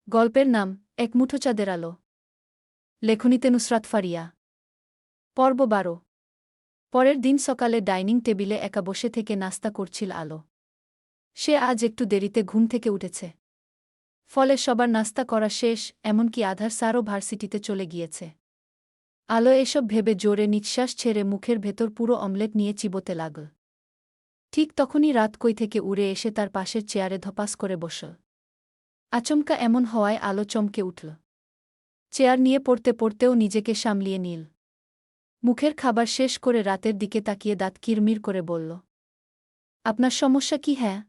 গল্পের নাম এক মুঠো চাঁদের আলো। লেখনীতে নুসরাত ফারিয়া। পর্ব ১২। পরের দিন সকালে ডাইনিং টেবিলে একা বসে থেকে নাস্তা করছিল আলো। সে আজ একটু দেরিতে ঘুম থেকে উঠেছে। ফলে সবার নাস্তা করা শেষ, এমনকি আধার স্যারও ভার্সিটিতে চলে গিয়েছে। আলো এসব ভেবে জোরে নিঃশ্বাস ছেড়ে মুখের ভেতর পুরো অমলেট নিয়ে চিবোতে লাগল। ঠিক তখনই রাত কই থেকে উড়ে এসে তার পাশের চেয়ারে ধপাস করে বসল। আচমকা এমন হওয়ায় আলো চমকে উঠল। চেয়ার নিয়ে পড়তে পড়তেও নিজেকে সামলিয়ে নিল। মুখের খাবার শেষ করে রাতের দিকে তাকিয়ে দাঁত কিরমির করে বলল, আপনার সমস্যা কি? হ্যাঁ।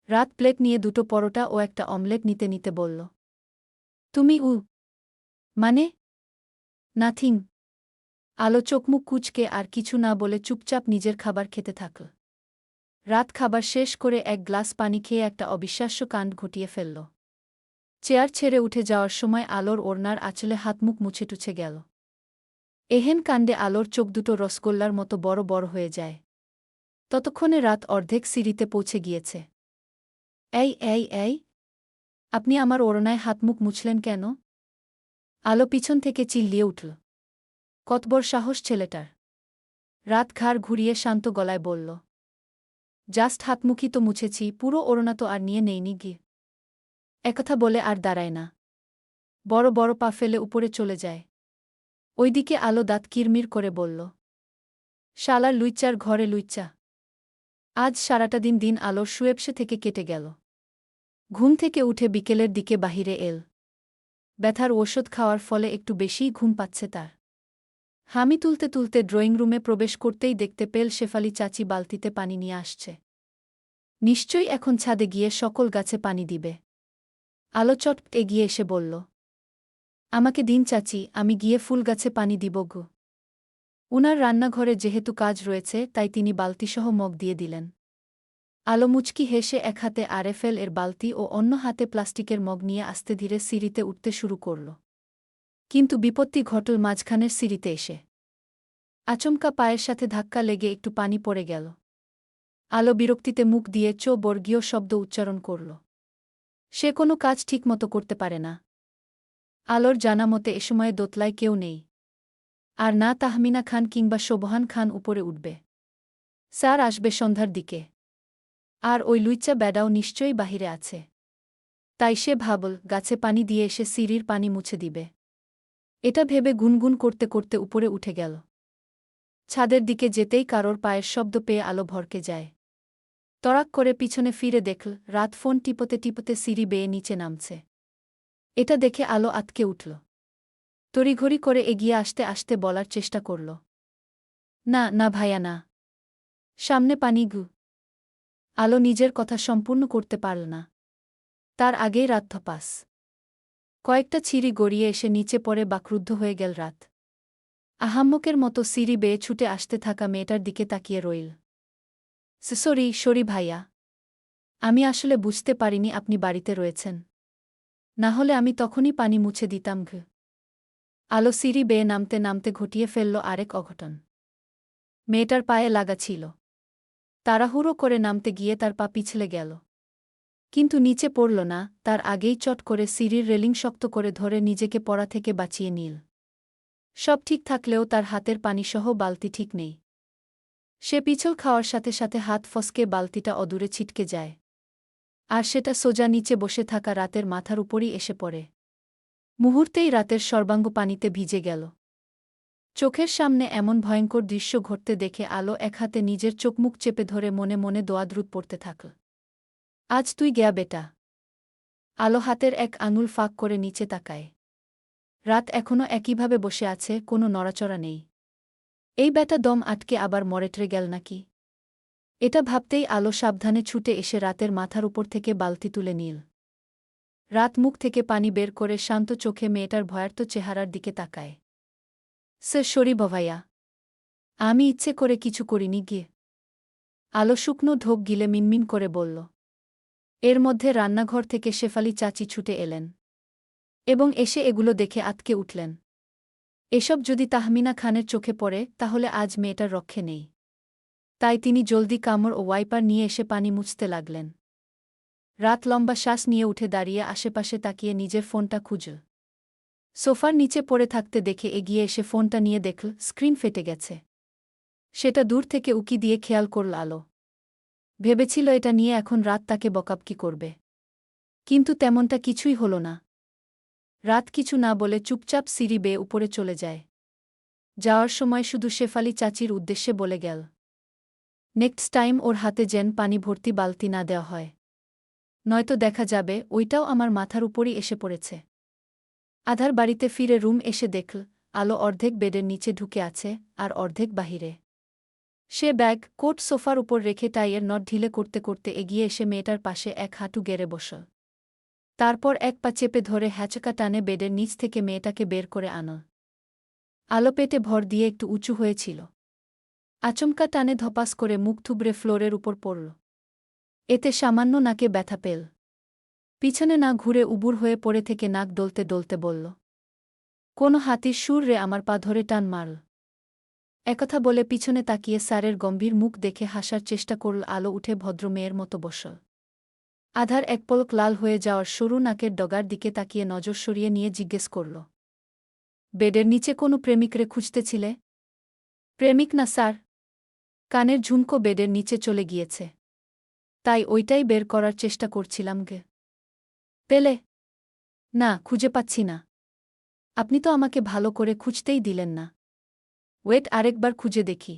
রাত প্লেট নিয়ে দুটো পরোটা ও একটা অমলেট নিতে নিতে বলল, তুমি মানে? নাথিং। আলো চোখমুখ কুঁচকে আর কিছু না বলে চুপচাপ নিজের খাবার খেতে থাকল। রাত খাবার শেষ করে এক গ্লাস পানি খেয়ে একটা অবিশ্বাস্য কাণ্ড ঘটিয়ে ফেলল। চেয়ার ছেড়ে উঠে যাওয়ার সময় আলোর ওড়নার আঁচলে হাতমুখ মুছে টুছে গেল। এহেন কাণ্ডে আলোর চোখ দুটো রসগোল্লার মতো বড় বড় হয়ে যায়। ততক্ষণে রাত অর্ধেক সিঁড়িতে পৌঁছে গিয়েছে। এই, আপনি আমার ওড়নায় হাতমুখ মুছলেন কেন? আলো পিছন থেকে চিল্লিয়ে উঠল। কত বড় সাহস ছেলেটার! রাত ঘাড় ঘুরিয়ে শান্ত গলায় বলল, জাস্ট হাতমুখই তো মুছেছি, পুরো ওড়না তো আর নিয়ে নেইনি গিয়ে। একথা বলে আর দাঁড়ায় না। বড় বড় পা ফেলে উপরে চলে যায়। ওইদিকে আলো দাঁত কিরমির করে বলল, শালার লুইচ্চার ঘরে লুইচ্চা। আজ সারাটা দিন আলোর শুয়েবসে থেকে কেটে গেল। ঘুম থেকে উঠে বিকেলের দিকে বাহিরে এল। ব্যথার ওষুধ খাওয়ার ফলে একটু বেশিই ঘুম পাচ্ছে তার। হামি তুলতে তুলতে ড্রয়িং রুমে প্রবেশ করতেই দেখতে পেল শেফালি চাচি বালতিতে পানি নিয়ে আসছে। নিশ্চয়ই এখন ছাদে গিয়ে সকল গাছে পানি দিবে। আলো চট এগিয়ে এসে বলল, আমাকে দিন চাচি, আমি গিয়ে ফুল গাছে পানি দিব গো। উনার রান্নাঘরে যেহেতু কাজ রয়েছে তাই তিনি বালতিসহ মগ দিয়ে দিলেন। আলো মুচকি হেসে এক হাতে আরএফএল এর বালতি ও অন্য হাতে প্লাস্টিকের মগ নিয়ে আস্তে ধীরে সিঁড়িতে উঠতে শুরু করল। কিন্তু বিপত্তি ঘটল মাঝখানের সিঁড়িতে এসে। আচমকা পায়ের সাথে ধাক্কা লেগে একটু পানি পড়ে গেল। আলো বিরক্তিতে মুখ দিয়ে বর্গীয় শব্দ উচ্চারণ করল। সে কোনো কাজ ঠিকমতো করতে পারে না। আলোর জানা মতে এ সময়ে দোতলায় কেউ নেই। আর না তাহমিনা খান কিংবা শোভহান খান উপরে উঠবে। স্যার আসবে সন্ধ্যার দিকে। আর ওই লুইচ্চা ব্যাডাও নিশ্চয়ই বাহিরে আছে। তাই সে ভাবল গাছে পানি দিয়ে এসে সিঁড়ির পানি মুছে দিবে। এটা ভেবে গুনগুন করতে করতে উপরে উঠে গেল। ছাদের দিকে যেতেই কারোর পায়ের শব্দ পেয়ে আলো ভরকে যায়। তড়াক করে পিছনে ফিরে দেখল রাত ফোন টিপতে টিপতে সিঁড়ি বেয়ে নিচে নামছে। এটা দেখে আলো আতকে উঠল। তড়িঘড়ি করে এগিয়ে আসতে আসতে বলার চেষ্টা করল, না ভাইয়া না, সামনে পানি গু। আলো নিজের কথা সম্পূর্ণ করতে পারল না। তার আগেই রাত ধপাস কয়েকটা ছিঁড়ি গড়িয়ে এসে নিচে পড়ে বাকরুদ্ধ হয়ে গেল রাত। আহাম্মকের মতো সিঁড়ি বেয়ে ছুটে আসতে থাকা মেয়েটার দিকে তাকিয়ে রইল। সরি ভাইয়া, আমি আসলে বুঝতে পারিনি আপনি বাড়িতে রয়েছেন। না হলে আমি তখনই পানি মুছে দিতাম ঘ। আলো সিঁড়ি বেয়ে নামতে নামতে ঘটিয়ে ফেলল আরেক অঘটন। মেয়েটার পায়ে লাগা ছিল। তাড়াহুড়ো করে নামতে গিয়ে তার পা পিছলে গেল। কিন্তু নিচে পড়ল না, তার আগেই চট করে সিঁড়ির রেলিং শক্ত করে ধরে নিজেকে পড়া থেকে বাঁচিয়ে নিল। সব ঠিক থাকলেও তার হাতের পানিসহ বালতি ঠিক নেই। সে পিছল খাওয়ার সাথে সাথে হাত ফসকে বালতিটা অদূরে ছিটকে যায়। আর সেটা সোজা নিচে বসে থাকা রাতের মাথার উপরই এসে পড়ে। মুহূর্তেই রাতের সর্বাঙ্গ পানিতে ভিজে গেল। চোখের সামনে এমন ভয়ঙ্কর দৃশ্য ঘটতে দেখে আলো এক হাতে নিজের চোখমুখ চেপে ধরে মনে মনে দোয়াদ্রুত পড়তে থাকল। আজ তুই গেয়া বেটা। আলো হাতের এক আঙুল ফাঁক করে নিচে তাকায়। রাত এখনও একইভাবে বসে আছে, কোনো নড়াচড়া নেই। এই বেটা দম আটকে আবার মরেটরে গেল নাকি? এটা ভাবতেই আলো সাবধানে ছুটে এসে রাতের মাথার উপর থেকে বালতি তুলে নিল। রাত মুখ থেকে পানি বের করে শান্ত চোখে মেয়েটার ভয়ার্ত চেহারার দিকে তাকায়। সরি ভভাইয়া, আমি ইচ্ছে করে কিছু করিনি গিয়ে। আলো শুকনো ঢোক গিলে মিনমিন করে বলল। এর মধ্যে রান্নাঘর থেকে শেফালি চাচি ছুটে এলেন এবং এসে এগুলো দেখে আতকে উঠলেন। এসব যদি তাহমিনা খানের চোখে পড়ে তাহলে আজ মেয়েটার রক্ষে নেই। তাই তিনি জলদি কামড় ও ওয়াইপার নিয়ে এসে পানি মুছতে লাগলেন। রাত লম্বা শ্বাস নিয়ে উঠে দাঁড়িয়ে আশেপাশে তাকিয়ে নিজের ফোনটা খুঁজল। সোফার নিচে পড়ে থাকতে দেখে এগিয়ে এসে ফোনটা নিয়ে দেখল স্ক্রিন ফেটে গেছে। সেটা দূর থেকে উকি দিয়ে খেয়াল করল আলো। ভেবেছিল এটা নিয়ে এখন রাত তাকে বকাবকি করবে। কিন্তু তেমনটা কিছুই হল না। রাত কিছু না বলে চুপচাপ সিঁড়ি বেয়ে উপরে চলে যায়। যাওয়ার সময় শুধু শেফালি চাচির উদ্দেশ্যে বলে গেল, নেক্সট টাইম ওর হাতে যেন পানি ভর্তি বালতি না দেওয়া হয়, নয়তো দেখা যাবে ওইটাও আমার মাথার উপরই এসে পড়েছে। আধার বাড়িতে ফিরে রুম এসে দেখল আলো অর্ধেক বেডের নিচে ঢুকে আছে আর অর্ধেক বাহিরে। সে ব্যাগ কোট সোফার উপর রেখে টাইয়ের নট ঢিলে করতে করতে এগিয়ে এসে মেয়েটার পাশে এক হাঁটু গেড়ে বসল। তারপর এক পা চেপে ধরে হ্যাচকা টানে বেডের নিচ থেকে মেয়েটাকে বের করে আনল। আলো পেটে ভর দিয়ে একটু উঁচু হয়েছিল। আচমকা টানে ধপাস করে মুখ থুবড়ে ফ্লোরের উপর পড়ল। এতে সামান্য নাকে ব্যথা পেল। পিছনে না ঘুরে উবুর হয়ে পড়ে থেকে নাক ডলতে ডলতে বলল, কোনো হাতির সুর রে আমার পা ধরে টান মারল। একথা বলে পিছনে তাকিয়ে স্যারের গম্ভীর মুখ দেখে হাসার চেষ্টা করল। আলো উঠে ভদ্র মেয়ের মতো বসল। আধার এক পলক লাল হয়ে যাওয়ার সরু নাকের ডগার দিকে তাকিয়ে নজর সরিয়ে নিয়ে জিজ্ঞেস করল, বেডের নিচে কোনো প্রেমিকরে খুঁজতেছিলে? প্রেমিক না স্যার, কানের ঝুমকো বেডের নিচে চলে গিয়েছে, তাই ওইটাই বের করার চেষ্টা করছিলাম গে। পেলে? না, খুঁজে পাচ্ছি না। আপনি তো আমাকে ভালো করে খুঁজতেই দিলেন না। ওয়েট, আরেকবার খুঁজে দেখি।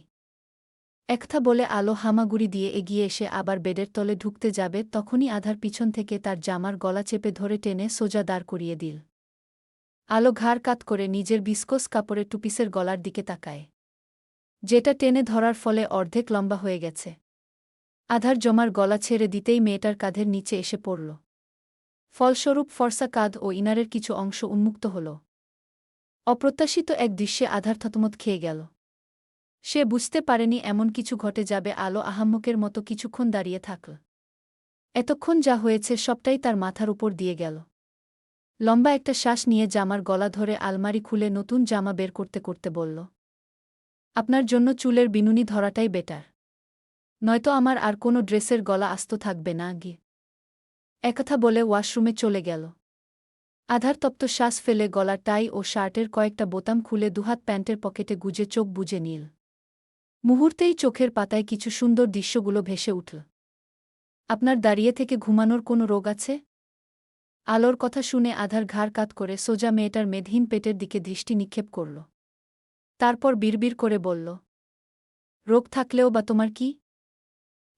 একথা বলে আলো হামাগুড়ি দিয়ে এগিয়ে এসে আবার বেডের তলে ঢুকতে যাবে তখনই আধার পিছন থেকে তার জামার গলা চেপে ধরে টেনে সোজা দাঁড় করিয়ে দিল। আলো ঘাড় কাত করে নিজের বিস্কোস কাপড়ে টুপিসের গলার দিকে তাকায়, যেটা টেনে ধরার ফলে অর্ধেক লম্বা হয়ে গেছে। আধার জমার গলা ছেড়ে দিতেই মেয়েটার কাঁধের নিচে এসে পড়ল। ফলস্বরূপ ফর্সা কাঁধ ও ইনারের কিছু অংশ উন্মুক্ত হল। অপ্রত্যাশিত এক দৃশ্যে আধার থতমত খেয়ে গেল। সে বুঝতে পারেনি এমন কিছু ঘটে যাবে। আলো আহাম্মকের মতো কিছুক্ষণ দাঁড়িয়ে থাকল। এতক্ষণ যা হয়েছে সবটাই তার মাথার উপর দিয়ে গেল। লম্বা একটা শ্বাস নিয়ে জামার গলা ধরে আলমারি খুলে নতুন জামা বের করতে করতে বলল, আপনার জন্য চুলের বিনুনি ধরাটাই বেটার, নয়তো আমার আর কোনো ড্রেসের গলা আস্ত থাকবে না গি। একথা বলে ওয়াশরুমে চলে গেল। আধার তপ্ত শ্বাস ফেলে গলার টাই ও শার্টের কয়েকটা বোতাম খুলে দুহাত প্যান্টের পকেটে গুজে চোখ বুজে নিল। মুহূর্তেই চোখের পাতায় কিছু সুন্দর দৃশ্যগুলো ভেসে উঠল। আপনার দাঁড়িয়ে থেকে ঘুমানোর কোনো রোগ আছে? আলোর কথা শুনে আধার ঘাড় কাত করে সোজা মেয়েটার মেদহীন পেটের দিকে দৃষ্টি নিক্ষেপ করল। তারপর বিড়বিড় করে বলল, রোগ থাকলেও বা তোমার কি?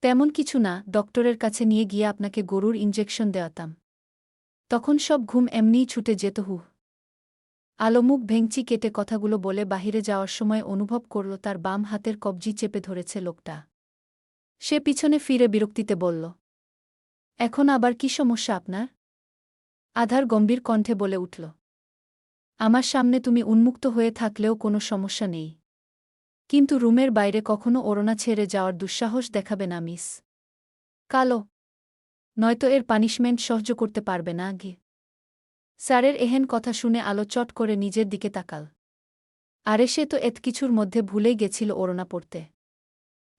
তেমন কিছু না, ডক্টরের কাছে নিয়ে গিয়ে আপনাকে গরুর ইনজেকশন দেওয়াতাম, তখন সব ঘুম এমনিই ছুটে যেত। হু। আলো মুখ ভেঙচি কেটে কথাগুলো বলে বাহিরে যাওয়ার সময় অনুভব করল তার বাম হাতের কবজি চেপে ধরেছে লোকটা। সে পিছনে ফিরে বিরক্তিতে বলল, এখন আবার কি সমস্যা আপনার? আধার গম্ভীর কণ্ঠে বলে উঠল, আমার সামনে তুমি উন্মুক্ত হয়ে থাকলেও কোনো সমস্যা নেই, কিন্তু রুমের বাইরে কখনো ওড়না ছেড়ে যাওয়ার দুঃসাহস দেখাবে না মিস কালো, নয়তো এর পানিশমেন্ট সহ্য করতে পারবে না গে। স্যারের এহেন কথা শুনে আলো চট করে নিজের দিকে তাকাল। আরে সে তো এত কিছুর মধ্যে ভুলেই গেছিল ওড়না পরতে।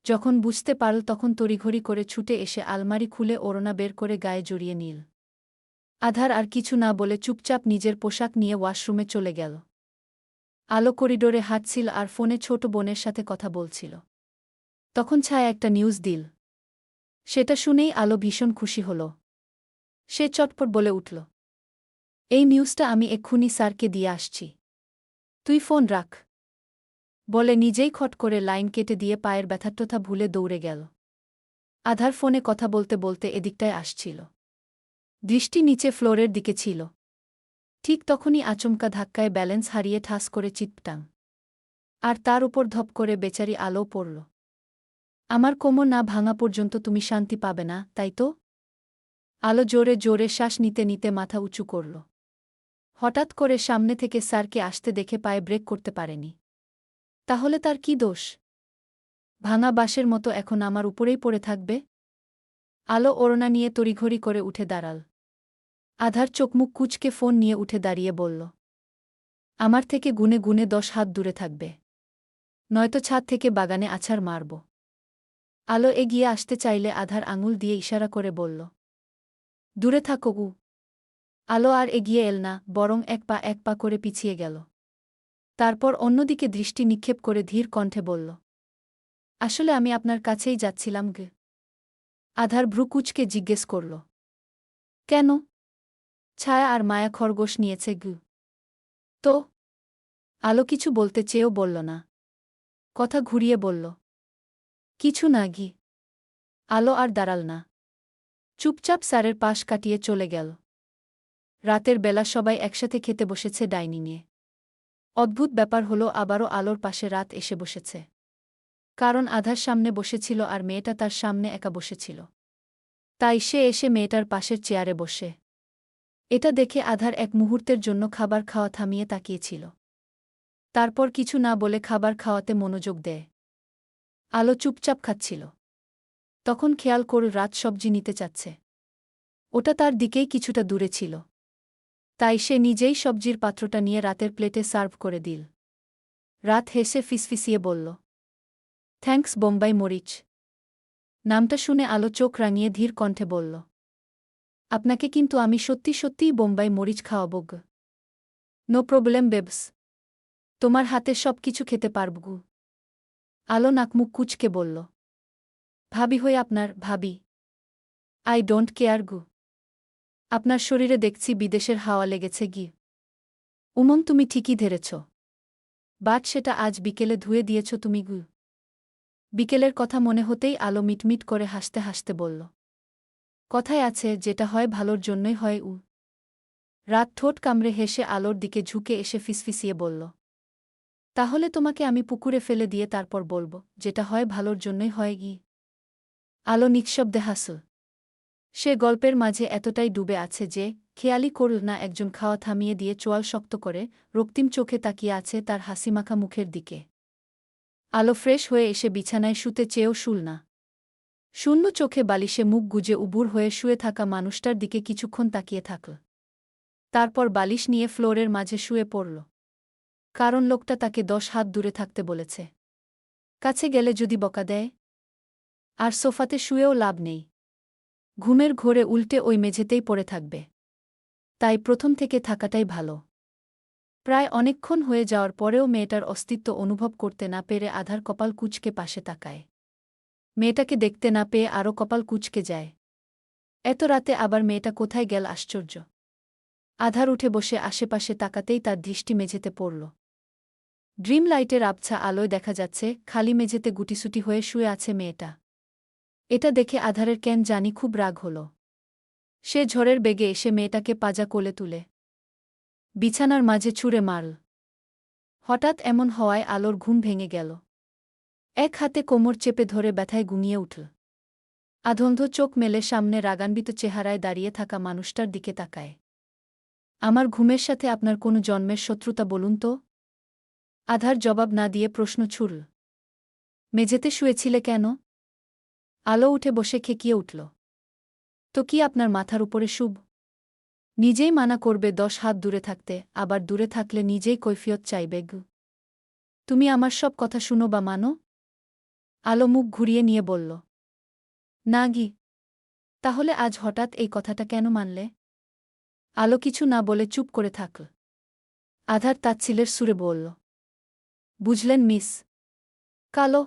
যখন বুঝতে পারল তখন তড়িঘড়ি করে ছুটে এসে আলমারি খুলে ওড়না বের করে গায়ে জড়িয়ে নিল। আধার আর কিছু না বলে চুপচাপ নিজের পোশাক নিয়ে ওয়াশরুমে চলে গেল। আলো করিডোরে হাঁটছিল আর ফোনে ছোট বোনের সাথে কথা বলছিল। তখন ছায়া একটা নিউজ দিল। সেটা শুনেই আলো ভীষণ খুশি হল। সে চটপট বলে উঠল, এই নিউজটা আমি এক্ষুনি স্যারকে দিয়ে আসছি, তুই ফোন রাখ। বলে নিজেই খট করে লাইন কেটে দিয়ে পায়ের ব্যথাট্যথা ভুলে দৌড়ে গেল। আধার ফোনে কথা বলতে বলতে এদিকটায় আসছিল। দৃষ্টি নিচে ফ্লোরের দিকে ছিল। ঠিক তখনই আচমকা ধাক্কায় ব্যালেন্স হারিয়ে ঠাস করে চিৎপটাং। আর তার উপর ধপ করে বেচারি আলো পড়ল। আমার কোমর না ভাঙা পর্যন্ত তুমি শান্তি পাবে না, তাই তো? আলো জোরে জোরে শ্বাস নিতে নিতে মাথা উঁচু করল। হঠাৎ করে সামনে থেকে স্যারকে আসতে দেখে পায়ে ব্রেক করতে পারেনি। তাহলে তার কি দোষ? ভাঙা বাঁশের মতো এখন আমার উপরেই পড়ে থাকবে? আলো ওড়না নিয়ে তড়িঘড়ি করে উঠে দাঁড়াল। আধার চোখমুখ কুঁচকে ফোন নিয়ে উঠে দাঁড়িয়ে বলল, আমার থেকে গুনে গুনে 10 হাত দূরে থাকবে, নয়তো ছাদ থেকে বাগানে আছাড় মারব। আলো এগিয়ে আসতে চাইলে আধার আঙুল দিয়ে ইশারা করে বলল, দূরে থাকো উ। আলো আর এগিয়ে এল না, বরং এক পা করে পিছিয়ে গেল। তারপর অন্যদিকে দৃষ্টি নিক্ষেপ করে ধীর কণ্ঠে বলল, আসলে আমি আপনার কাছেই যাচ্ছিলাম গে। আধার ভ্রু কুঁচকে জিজ্ঞেস করল, কেন? ছায়া আর মায়া খরগোশ নিয়েছে গু। তো? আলো কিছু বলতে চেয়েও বলল না। কথা ঘুরিয়ে বলল, কিছু না ঘি। আলো আর দাঁড়াল না। চুপচাপ স্যারের পাশ কাটিয়ে চলে গেল। রাতের বেলা সবাই একসাথে খেতে বসেছে ডাইনিংয়ে। অদ্ভুত ব্যাপার হলো আবারও আলোর পাশে রাত এসে বসেছে। কারণ আধার সামনে বসেছিল আর মেয়েটা তার সামনে একা বসেছিল। তাই সে এসে মেয়েটার পাশের চেয়ারে বসে। এটা দেখে আধার এক মুহূর্তের জন্য খাবার খাওয়া থামিয়ে তাকিয়েছিল। তারপর কিছু না বলে খাবার খাওয়াতে মনোযোগ দেয়। আলো চুপচাপ খাচ্ছিল। তখন খেয়াল করল রাত সবজি নিতে চাচ্ছে। ওটা তার দিকেই কিছুটা দূরে ছিল। তাই সে নিজেই সবজির পাত্রটা নিয়ে রাতের প্লেটে সার্ভ করে দিল। রাত হেসে ফিসফিসিয়ে বলল, থ্যাঙ্কস বোম্বাই মরিচ। নামটা শুনে আলো চোখ রাঙিয়ে ধীর কণ্ঠে বলল, আপনাকে কিন্তু আমি সত্যি সত্যিই বোম্বাই মরিচ খাওয়াবো গ। No problem babes. তোমার হাতে সব কিছু খেতে পারব গু। আলো নাকমুখ কুচকে বলল, ভাবি হই আপনার, ভাবি। আই ডোন্ট কেয়ার গু। আপনার শরীরে দেখছি বিদেশের হাওয়া লেগেছে গি। উমং তুমি ঠিকই ধরেছ। বাট সেটা আজ বিকেলে ধুয়ে দিয়েছ তুমি গু। বিকেলের কথা মনে হতেই আলো মিটমিট করে হাসতে হাসতে বলল, কথায় আছে যেটা হয় ভালোর জন্যই হয় উ। রাত ঠোঁট কামড়ে হেসে আলোর দিকে ঝুঁকে এসে ফিসফিসিয়ে বলল, তাহলে তোমাকে আমি পুকুরে ফেলে দিয়ে তারপর বলবো যেটা হয় ভালোর জন্যই হয় গি। আলো নিঃশব্দে হাসল। সে গল্পের মাঝে এতটাই ডুবে আছে যে খেয়ালই করল না একজন খাওয়া থামিয়ে দিয়ে চোয়াল শক্ত করে রক্তিম চোখে তাকিয়ে আছে তার হাসিমাখা মুখের দিকে। আলো ফ্রেশ হয়ে এসে বিছানায় শুতে চেয়েও শুল না। শূন্য চোখে বালিশে মুখ গুজে উবুর হয়ে শুয়ে থাকা মানুষটার দিকে কিছুক্ষণ তাকিয়ে থাকল। তারপর বালিশ নিয়ে ফ্লোরের মাঝে শুয়ে পড়ল। কারণ লোকটা তাকে 10 হাত দূরে থাকতে বলেছে। কাছে গেলে যদি বকা দেয়? আর সোফাতে শুয়েও লাভ নেই। ঘুমের ঘোরে উল্টে ওই মেঝেতেই পড়ে থাকবে। তাই প্রথম থেকে থাকাটাই ভালো। প্রায় অনেকক্ষণ হয়ে যাওয়ার পরেও মেয়েটার অস্তিত্ব অনুভব করতে না পেরে আধার কপাল কুঁচকে পাশে তাকায়। মেয়েটাকে দেখতে না পেয়ে আরও কপাল কুঁচকে যায়। এত রাতে আবার মেয়েটা কোথায় গেল আশ্চর্য। আধার উঠে বসে আশেপাশে তাকাতেই তার দৃষ্টি মেঝেতে পড়ল। ড্রিম লাইটের আবছা আলোয় দেখা যাচ্ছে খালি মেঝেতে গুটিসুটি হয়ে শুয়ে আছে মেয়েটা। এটা দেখে আধারের কেন জানি খুব রাগ হল। সে ঝড়ের বেগে এসে মেয়েটাকে পাজা কোলে তুলে বিছানার মাঝে ছুঁড়ে মারল। হঠাৎ এমন হওয়ায় আলোর ঘুম ভেঙে গেল। এক হাতে কোমর চেপে ধরে ব্যথায় ঘুমিয়ে উঠল। আধন্ধ চোখ মেলে সামনে রাগান্বিত চেহারায় দাঁড়িয়ে থাকা মানুষটার দিকে তাকায়। আমার ঘুমের সাথে আপনার কোনো জন্মের শত্রুতা বলুন তো? আধার জবাব না দিয়ে প্রশ্ন ছুড়ল, মেঝেতে শুয়েছিলে কেন? আলো উঠে বসে খেকিয়ে উঠল, তো কি আপনার মাথার উপরে শুভ? নিজেই মানা করবে 10 হাত দূরে থাকতে, আবার দূরে থাকলে নিজেই কৈফিয়ত চাইবে গু। তুমি আমার সব কথা শুনো বা মানো? আলো মুখ ঘুরিয়ে নিয়ে বলল, না গি। তাহলে আজ হঠাৎ এই কথাটা কেন মানলে? আলো কিছু না বলে চুপ করে থাকল। আধার তাচ্ছিলের সুরে বলল, বুঝলেন মিস কালো,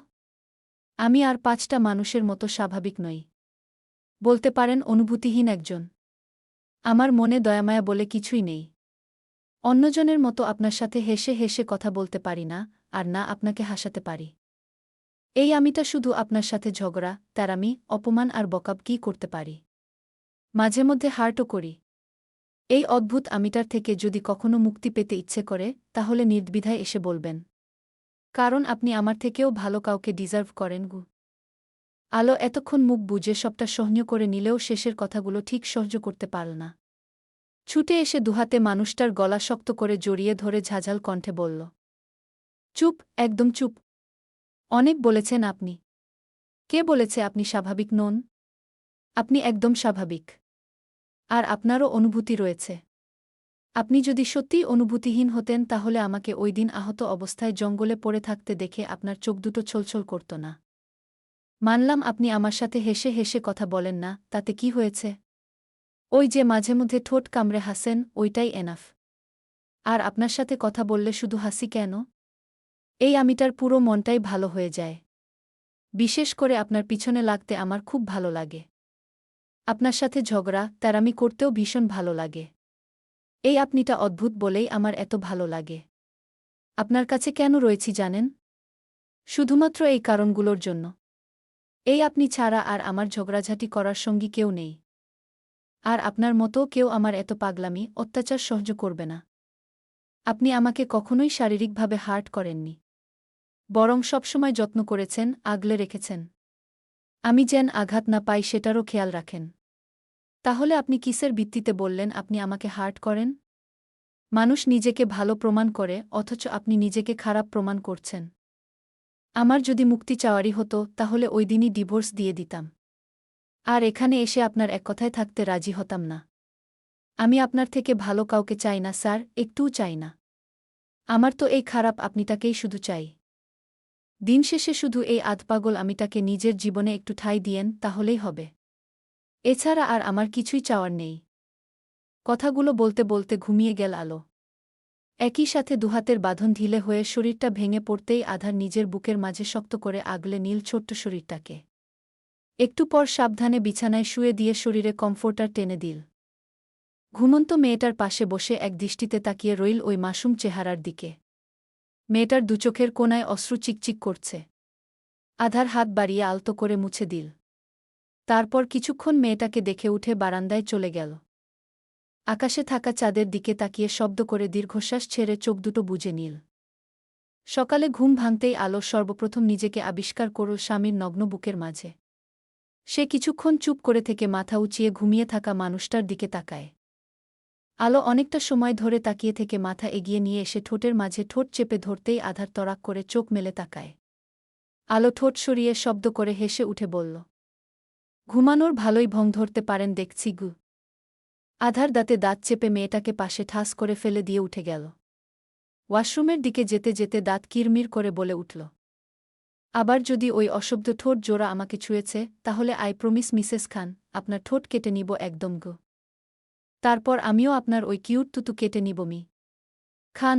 আমি আর 5টা মানুষের মতো স্বাভাবিক নই। বলতে পারেন অনুভূতিহীন একজন। আমার মনে দয়ামায়া বলে কিছুই নেই। অন্যজনের মতো আপনার সাথে হেসে হেসে কথা বলতে পারি না, আর না আপনাকে হাসাতে পারি। এই আমিটা শুধু আপনার সাথে ঝগড়া, তেরামি, অপমান আর বকাবকি করতে পারি। মাঝে মধ্যে হার্টও করি। এই অদ্ভুত আমিটার থেকে যদি কখনো মুক্তি পেতে ইচ্ছে করে তাহলে নির্দ্বিধায় এসে বলবেন। কারণ আপনি আমার থেকেও ভালো কাউকে ডিজার্ভ করেন গু। আলো এতক্ষণ মুখ বুজে সবটা সহ্য করে নিলেও শেষের কথাগুলো ঠিক সহ্য করতে পারল না। ছুটে এসে দুহাতে মানুষটার গলা শক্ত করে জড়িয়ে ধরে ঝাঝাল কণ্ঠে বলল, চুপ, একদম চুপ। অনেক বলেছেন আপনি। কে বলেছে আপনি স্বাভাবিক নন? আপনি একদম স্বাভাবিক। আর আপনারও অনুভূতি রয়েছে। আপনি যদি সত্যিই অনুভূতিহীন হতেন তাহলে আমাকে ওই দিন আহত অবস্থায় জঙ্গলে পড়ে থাকতে দেখে আপনার চোখ দুটো ছলছল করত না। মানলাম আপনি আমার সাথে হেসে হেসে কথা বলেন না, তাতে কি হয়েছে? ওই যে মাঝে মধ্যে ঠোঁট কামড়ে হাসেন, ওইটাই এনাফ। আর আপনার সাথে কথা বললে শুধু হাসি কেন? এই আমিটার পুরো মনটাই ভালো হয়ে যায়। বিশেষ করে আপনার পিছনে লাগতে আমার খুব ভালো লাগে। আপনার সাথে ঝগড়া, তেরামি করতেও ভীষণ ভালো লাগে। এই আপনিটা অদ্ভুত বলেই আমার এত ভালো লাগে। আপনার কাছে কেন রয়েছি জানেন? শুধুমাত্র এই কারণগুলোর জন্য। এই আপনি ছাড়া আর আমার ঝগড়াঝাটি করার সঙ্গী কেউ নেই। আর আপনার মতো কেউ আমার এত পাগলামি, অত্যাচার সহ্য করবে না। আপনি আমাকে কখনোই শারীরিকভাবে হার্ট করেননি। বরং সবসময় যত্ন করেছেন, আগলে রেখেছেন। আমি যেন আঘাত না পাই সেটারও খেয়াল রাখেন। তাহলে আপনি কিসের ভিত্তিতে বললেন আপনি আমাকে হার্ট করেন? মানুষ নিজেকে ভালো প্রমাণ করে, অথচ আপনি নিজেকে খারাপ প্রমাণ করছেন। আমার যদি মুক্তি চাওয়ারই হতো তাহলে ওই দিনই ডিভোর্স দিয়ে দিতাম। আর এখানে এসে আপনার এক কথায় থাকতে রাজি হতাম না। আমি আপনার থেকে ভালো কাউকে চাই না স্যার, একটুও চাই না। আমার তো এই খারাপ আপনিটাকেই শুধু চাই। দিন শেষে শুধু এই আধপাগল আমিটাকে নিজের জীবনে একটু ঠাঁই দিয়েন, তাহলেই হবে। এছাড়া আর আমার কিছুই চাওয়ার নেই। কথাগুলো বলতে বলতে ঘুমিয়ে গেল আলো। একই সাথে দুহাতের বাঁধন ঢিলে হয়ে শরীরটা ভেঙে পড়তেই আধার নিজের বুকের মাঝে শক্ত করে আগলে নীল ছোট্ট শরীরটাকে। একটু পর সাবধানে বিছানায় শুয়ে দিয়ে শরীরে কমফোর্টার টেনে দিল। ঘুমন্ত মেয়েটার পাশে বসে এক দৃষ্টিতে তাকিয়ে রইল ওই মাসুম চেহারার দিকে। মেয়েটার দুচোখের কোণায় অশ্রু চিকচিক করছে। আধার হাত বাড়িয়ে আলতো করে মুছে দিল। তারপর কিছুক্ষণ মেয়েটাকে দেখে উঠে বারান্দায় চলে গেল। আকাশে থাকা চাঁদের দিকে তাকিয়ে শব্দ করে দীর্ঘশ্বাস ছেড়ে চোখ দুটো বুজে নিল। সকালে ঘুম ভাঙতেই আলো সর্বপ্রথম নিজেকে আবিষ্কার করল স্বামীর নগ্ন বুকের মাঝে। সে কিছুক্ষণ চুপ করে থেকে মাথা উঁচিয়ে ঘুমিয়ে থাকা মানুষটার দিকে তাকায়। আলো অনেকটা সময় ধরে তাকিয়ে থেকে মাথা এগিয়ে নিয়ে এসে ঠোঁটের মাঝে ঠোঁট চেপে ধরতেই আধার তড়াক করে চোখ মেলে তাকায়। আলো ঠোঁট সরিয়ে শব্দ করে হেসে উঠে বলল, ঘুমানোর ভালোই ভং ধরতে পারেন দেখছি গু। আধার দাঁতে দাঁত চেপে মেয়েটাকে পাশে ঠাস করে ফেলে দিয়ে উঠে গেল। ওয়াশরুমের দিকে যেতে যেতে দাঁত কিরমির করে বলে উঠল, আবার যদি ওই অশব্দ ঠোঁট জোড়া আমাকে ছুঁয়েছে, তাহলে আই প্রমিস মিসেস খান, আপনার ঠোঁট কেটে নিব একদম গো। তারপর আমিও আপনার ওই কিউট তুতু কেটে নিব মি খান।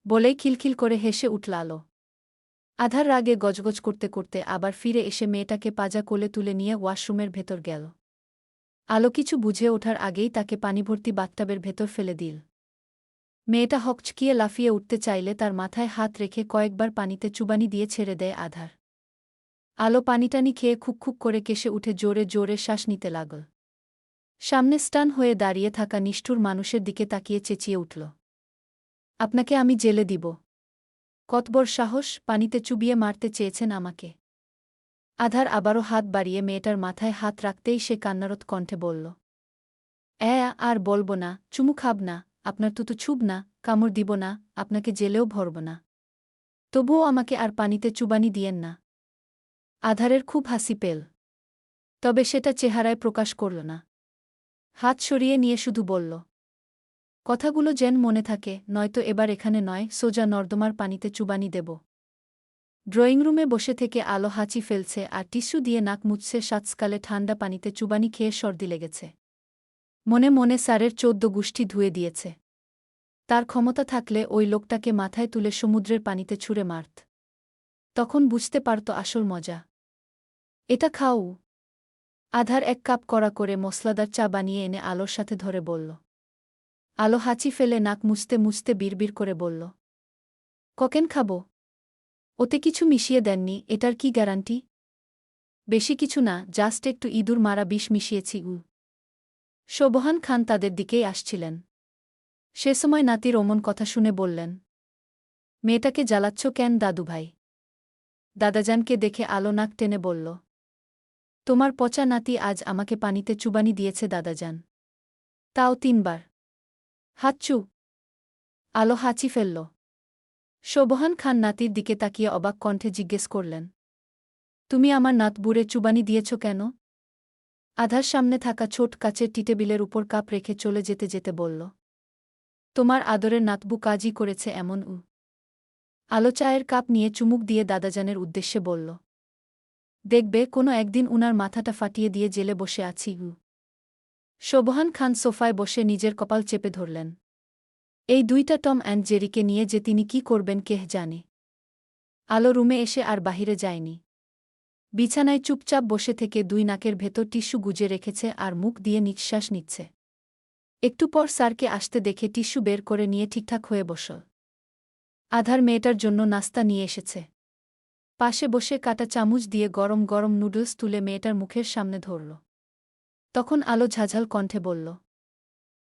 বলেই খিলখিল করে হেসে উঠল আলো। আধার রাগে গজগজ করতে করতে আবার ফিরে এসে মেয়েটাকে পাজা কোলে তুলে নিয়ে ওয়াশরুমের ভেতর গেল। আলো কিছু বুঝে ওঠার আগেই তাকে পানিভর্তি বাথটাবের ভেতর ফেলে দিল। মেয়েটা হকচকিয়ে লাফিয়ে উঠতে চাইলে তার মাথায় হাত রেখে কয়েকবার পানিতে চুবানি দিয়ে ছেড়ে দেয় আধার। আলো পানিটানি খেয়ে খুক করে কেসে উঠে জোরে জোরে শ্বাস নিতে লাগল। সামনে স্টান হয়ে দাঁড়িয়ে থাকা নিষ্ঠুর মানুষের দিকে তাকিয়ে চেঁচিয়ে উঠল, আপনাকে আমি জেলে দিব। কতবড় সাহস, পানিতে চুবিয়ে মারতে চেয়েছেন আমাকে? আধার আবারও হাত বাড়িয়ে মেয়েটার মাথায় হাত রাখতেই সে কান্নারত কণ্ঠে বলল, আর বলব না, চুমু খাব না, আপনার তুতু ছুব না, কামড় দিব না, আপনাকে জেলেও ভরব না। তবুও আমাকে আর পানিতে চুবানি দিয়েন না। আধারের খুব হাসি পেল, তবে সেটা চেহারায় প্রকাশ করল না। হাত সরিয়ে নিয়ে শুধু বলল, কথাগুলো যেন মনে থাকে, নয়তো এবার এখানে নয়, সোজা নর্দমার পানিতে চুবানি দেব। ড্রয়িংরুমে বসে থেকে আলো হাঁচি ফেলছে আর টিস্যু দিয়ে নাক মুছছে, সাতসকালে ঠান্ডা পানিতে চুবানি খেয়ে সর্দি লেগেছে। মনে মনে স্যারের 14 গুষ্টি ধুয়ে দিয়েছে। তার ক্ষমতা থাকলে ওই লোকটাকে মাথায় তুলে সমুদ্রের পানিতে ছুঁড়ে মারত। তখন বুঝতে পারত আসল মজা। এটা খাও। আধার এক কাপ কড়া করে মশলাদার চা বানিয়ে এনে আলোর সাথে ধরে বলল। আলো হাঁচি ফেলে নাক মুছতে মুছতে বিড়বিড় করে বলল, ককেন খাবো? ওতে কিছু মিশিয়ে দেননি, এটার কি গ্যারান্টি? বেশি কিছু না, জাস্ট একটু ইঁদুর মারা বিষ মিশিয়েছি। শোভহান খান তাদের দিকেই আসছিলেন। সে সময় নাতির অমন কথা শুনে বললেন, মেয়েটাকে জ্বালাচ্ছ কেন দাদুভাই? দাদাজানকে দেখে আলো নাক টেনে বলল, তোমার পচা নাতি আজ আমাকে পানিতে চুবানি দিয়েছে দাদাজান। তাও 3 বার। হাচ্চু। আলো হাঁচি ফেলল। শোভহান খান নাতির দিকে তাকিয়ে অবাক কণ্ঠে জিজ্ঞেস করলেন, তুমি আমার নাতবুড়ে চুবানি দিয়েছ কেন? আধার সামনে থাকা ছোট কাচের টিটেবিলের উপর কাপ রেখে চলে যেতে যেতে বলল, তোমার আদরের নাতবু কাজই করেছে এমন। আলো চায়ের কাপ নিয়ে চুমুক দিয়ে দাদাজানের উদ্দেশ্যে বলল, দেখবে কোনো একদিন উনার মাথাটা ফাটিয়ে দিয়ে জেলে বসে আছি। শোভহান খান সোফায় বসে নিজের কপাল চেপে ধরলেন। এই দুইটা টম অ্যান্ড জেরিকে নিয়ে যে তিনি কি করবেন কে জানে। আলো রুমে এসে আর বাহিরে যায়নি। বিছানায় চুপচাপ বসে থেকে দুই নাকের ভেতর টিস্যু গুজে রেখেছে আর মুখ দিয়ে নিঃশ্বাস নিচ্ছে। একটু পর স্যারকে আসতে দেখে টিস্যু বের করে নিয়ে ঠিকঠাক হয়ে বসল। আধার মেয়েটার জন্য নাস্তা নিয়ে এসেছে। পাশে বসে কাটা চামচ দিয়ে গরম গরম নুডলস তুলে মেয়েটার মুখের সামনে ধরল। তখন আলো ঝাঝাল কণ্ঠে বলল,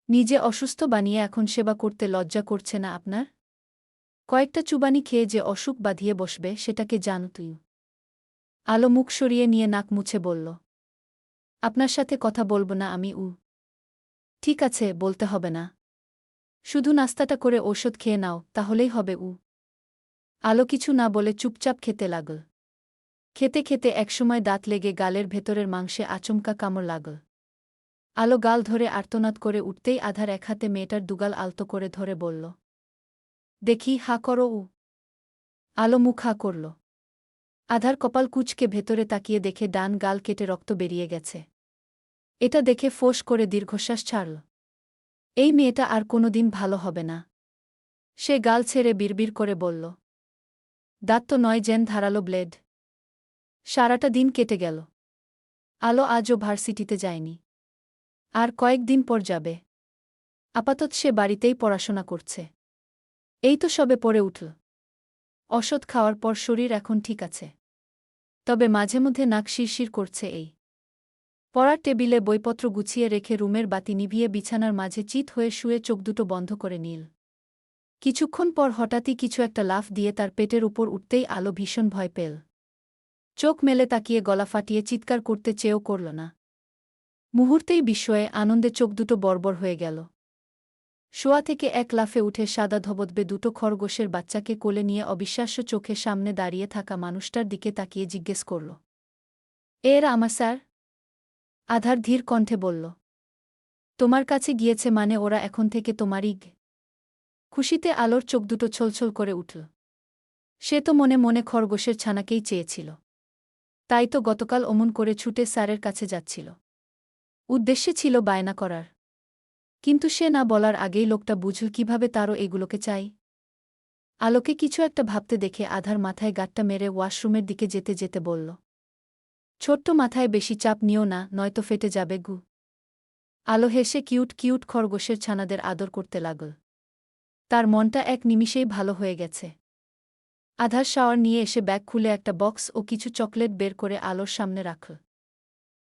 নিজে অসুস্থ বানিয়ে এখন সেবা করতে লজ্জা করছে না আপনার? কয়েকটা চুবানি খেয়ে যে অসুখ বাঁধিয়ে বসবে সেটাকে জানো তুই? আলো মুখ সরিয়ে নিয়ে নাক মুছে বলল, আপনার সাথে কথা বলব না আমি। ঠিক আছে, বলতে হবে না। শুধু নাস্তাটা করে ঔষধ খেয়ে নাও, তাহলেই হবে। আলো কিছু না বলে চুপচাপ খেতে লাগল। খেতে খেতে একসময় দাঁত লেগে গালের ভেতরের মাংসে আচমকা কামড় লাগল। আলো গাল ধরে আর্তনাদ করে উঠতেই আধার এক হাতে মেয়েটার দুগাল আলতো করে ধরে বলল, দেখি, হা করো। আলো মুখ হা করল। আধার কপাল কুঁচকে ভেতরে তাকিয়ে দেখে ডান গাল কেটে রক্ত বেরিয়ে গেছে। এটা দেখে ফোঁস করে দীর্ঘশ্বাস ছাড়ল। এই মেয়েটা আর কোনোদিন ভালো হবে না। সে গাল ছেড়ে বিড়বিড় করে বলল, দাঁত তো নয়, যেন ধারালো ব্লেড। সারাটা দিন কেটে গেল। আলো আজও ভার্সিটিতে যায়নি। আর কয়েকদিন পর যাবে। আপাতত সে বাড়িতেই পড়াশোনা করছে। এই তো সবে পড়ে উঠল। ওষুধ খাওয়ার পর শরীর এখন ঠিক আছে। তবে মাঝে মধ্যে নাক শিরশির করছে। এই পড়ার টেবিলে বইপত্র গুছিয়ে রেখে রুমের বাতি নিভিয়ে বিছানার মাঝে চিত হয়ে শুয়ে চোখ দুটো বন্ধ করে নিল। কিছুক্ষণ পর হঠাৎই কিছু একটা লাফ দিয়ে তার পেটের উপর উঠতেই আলো ভীষণ ভয় পেল। চোখ মেলে তাকিয়ে গলা ফাটিয়ে চিৎকার করতে চেয়েও করল না। মুহূর্তেই বিস্ময়ে আনন্দে চোখ দুটো বড়বড় হয়ে গেল। শোয়া থেকে এক লাফে উঠে সাদা ধবধবে দুটো খরগোশের বাচ্চাকে কোলে নিয়ে অবিশ্বাস্য চোখে সামনে দাঁড়িয়ে থাকা মানুষটার দিকে তাকিয়ে জিজ্ঞেস করল, এরা আমার স্যার? আধার ধীর কণ্ঠে বলল, তোমার কাছে গিয়েছে মানে ওরা এখন থেকে তোমারই। খুশিতে আলোর চোখ দুটো ছলছল করে উঠল। সে তো মনে মনে খরগোশের ছানাকেই চেয়েছিল। তাই তো গতকাল অমন করে ছুটে স্যারের কাছে যাচ্ছিল। উদ্দেশ্যে ছিল বায়না করার। কিন্তু সে না বলার আগেই লোকটা বুঝল কিভাবে তারও এগুলোকে চাই। আলোকে কিছু একটা ভাবতে দেখে আধার মাথায় গাঁটটা মেরে ওয়াশরুমের দিকে যেতে যেতে বলল, ছোট্ট মাথায় বেশি চাপ নিও না, নয়তো ফেটে যাবে। আলো হেসে কিউট কিউট খরগোশের ছানাদের আদর করতে লাগল। তার মনটা এক নিমিষেই ভালো হয়ে গেছে। আধার শাওয়ার নিয়ে এসে ব্যাগ খুলে একটা বক্স ও কিছু চকলেট বের করে আলোর সামনে রাখল।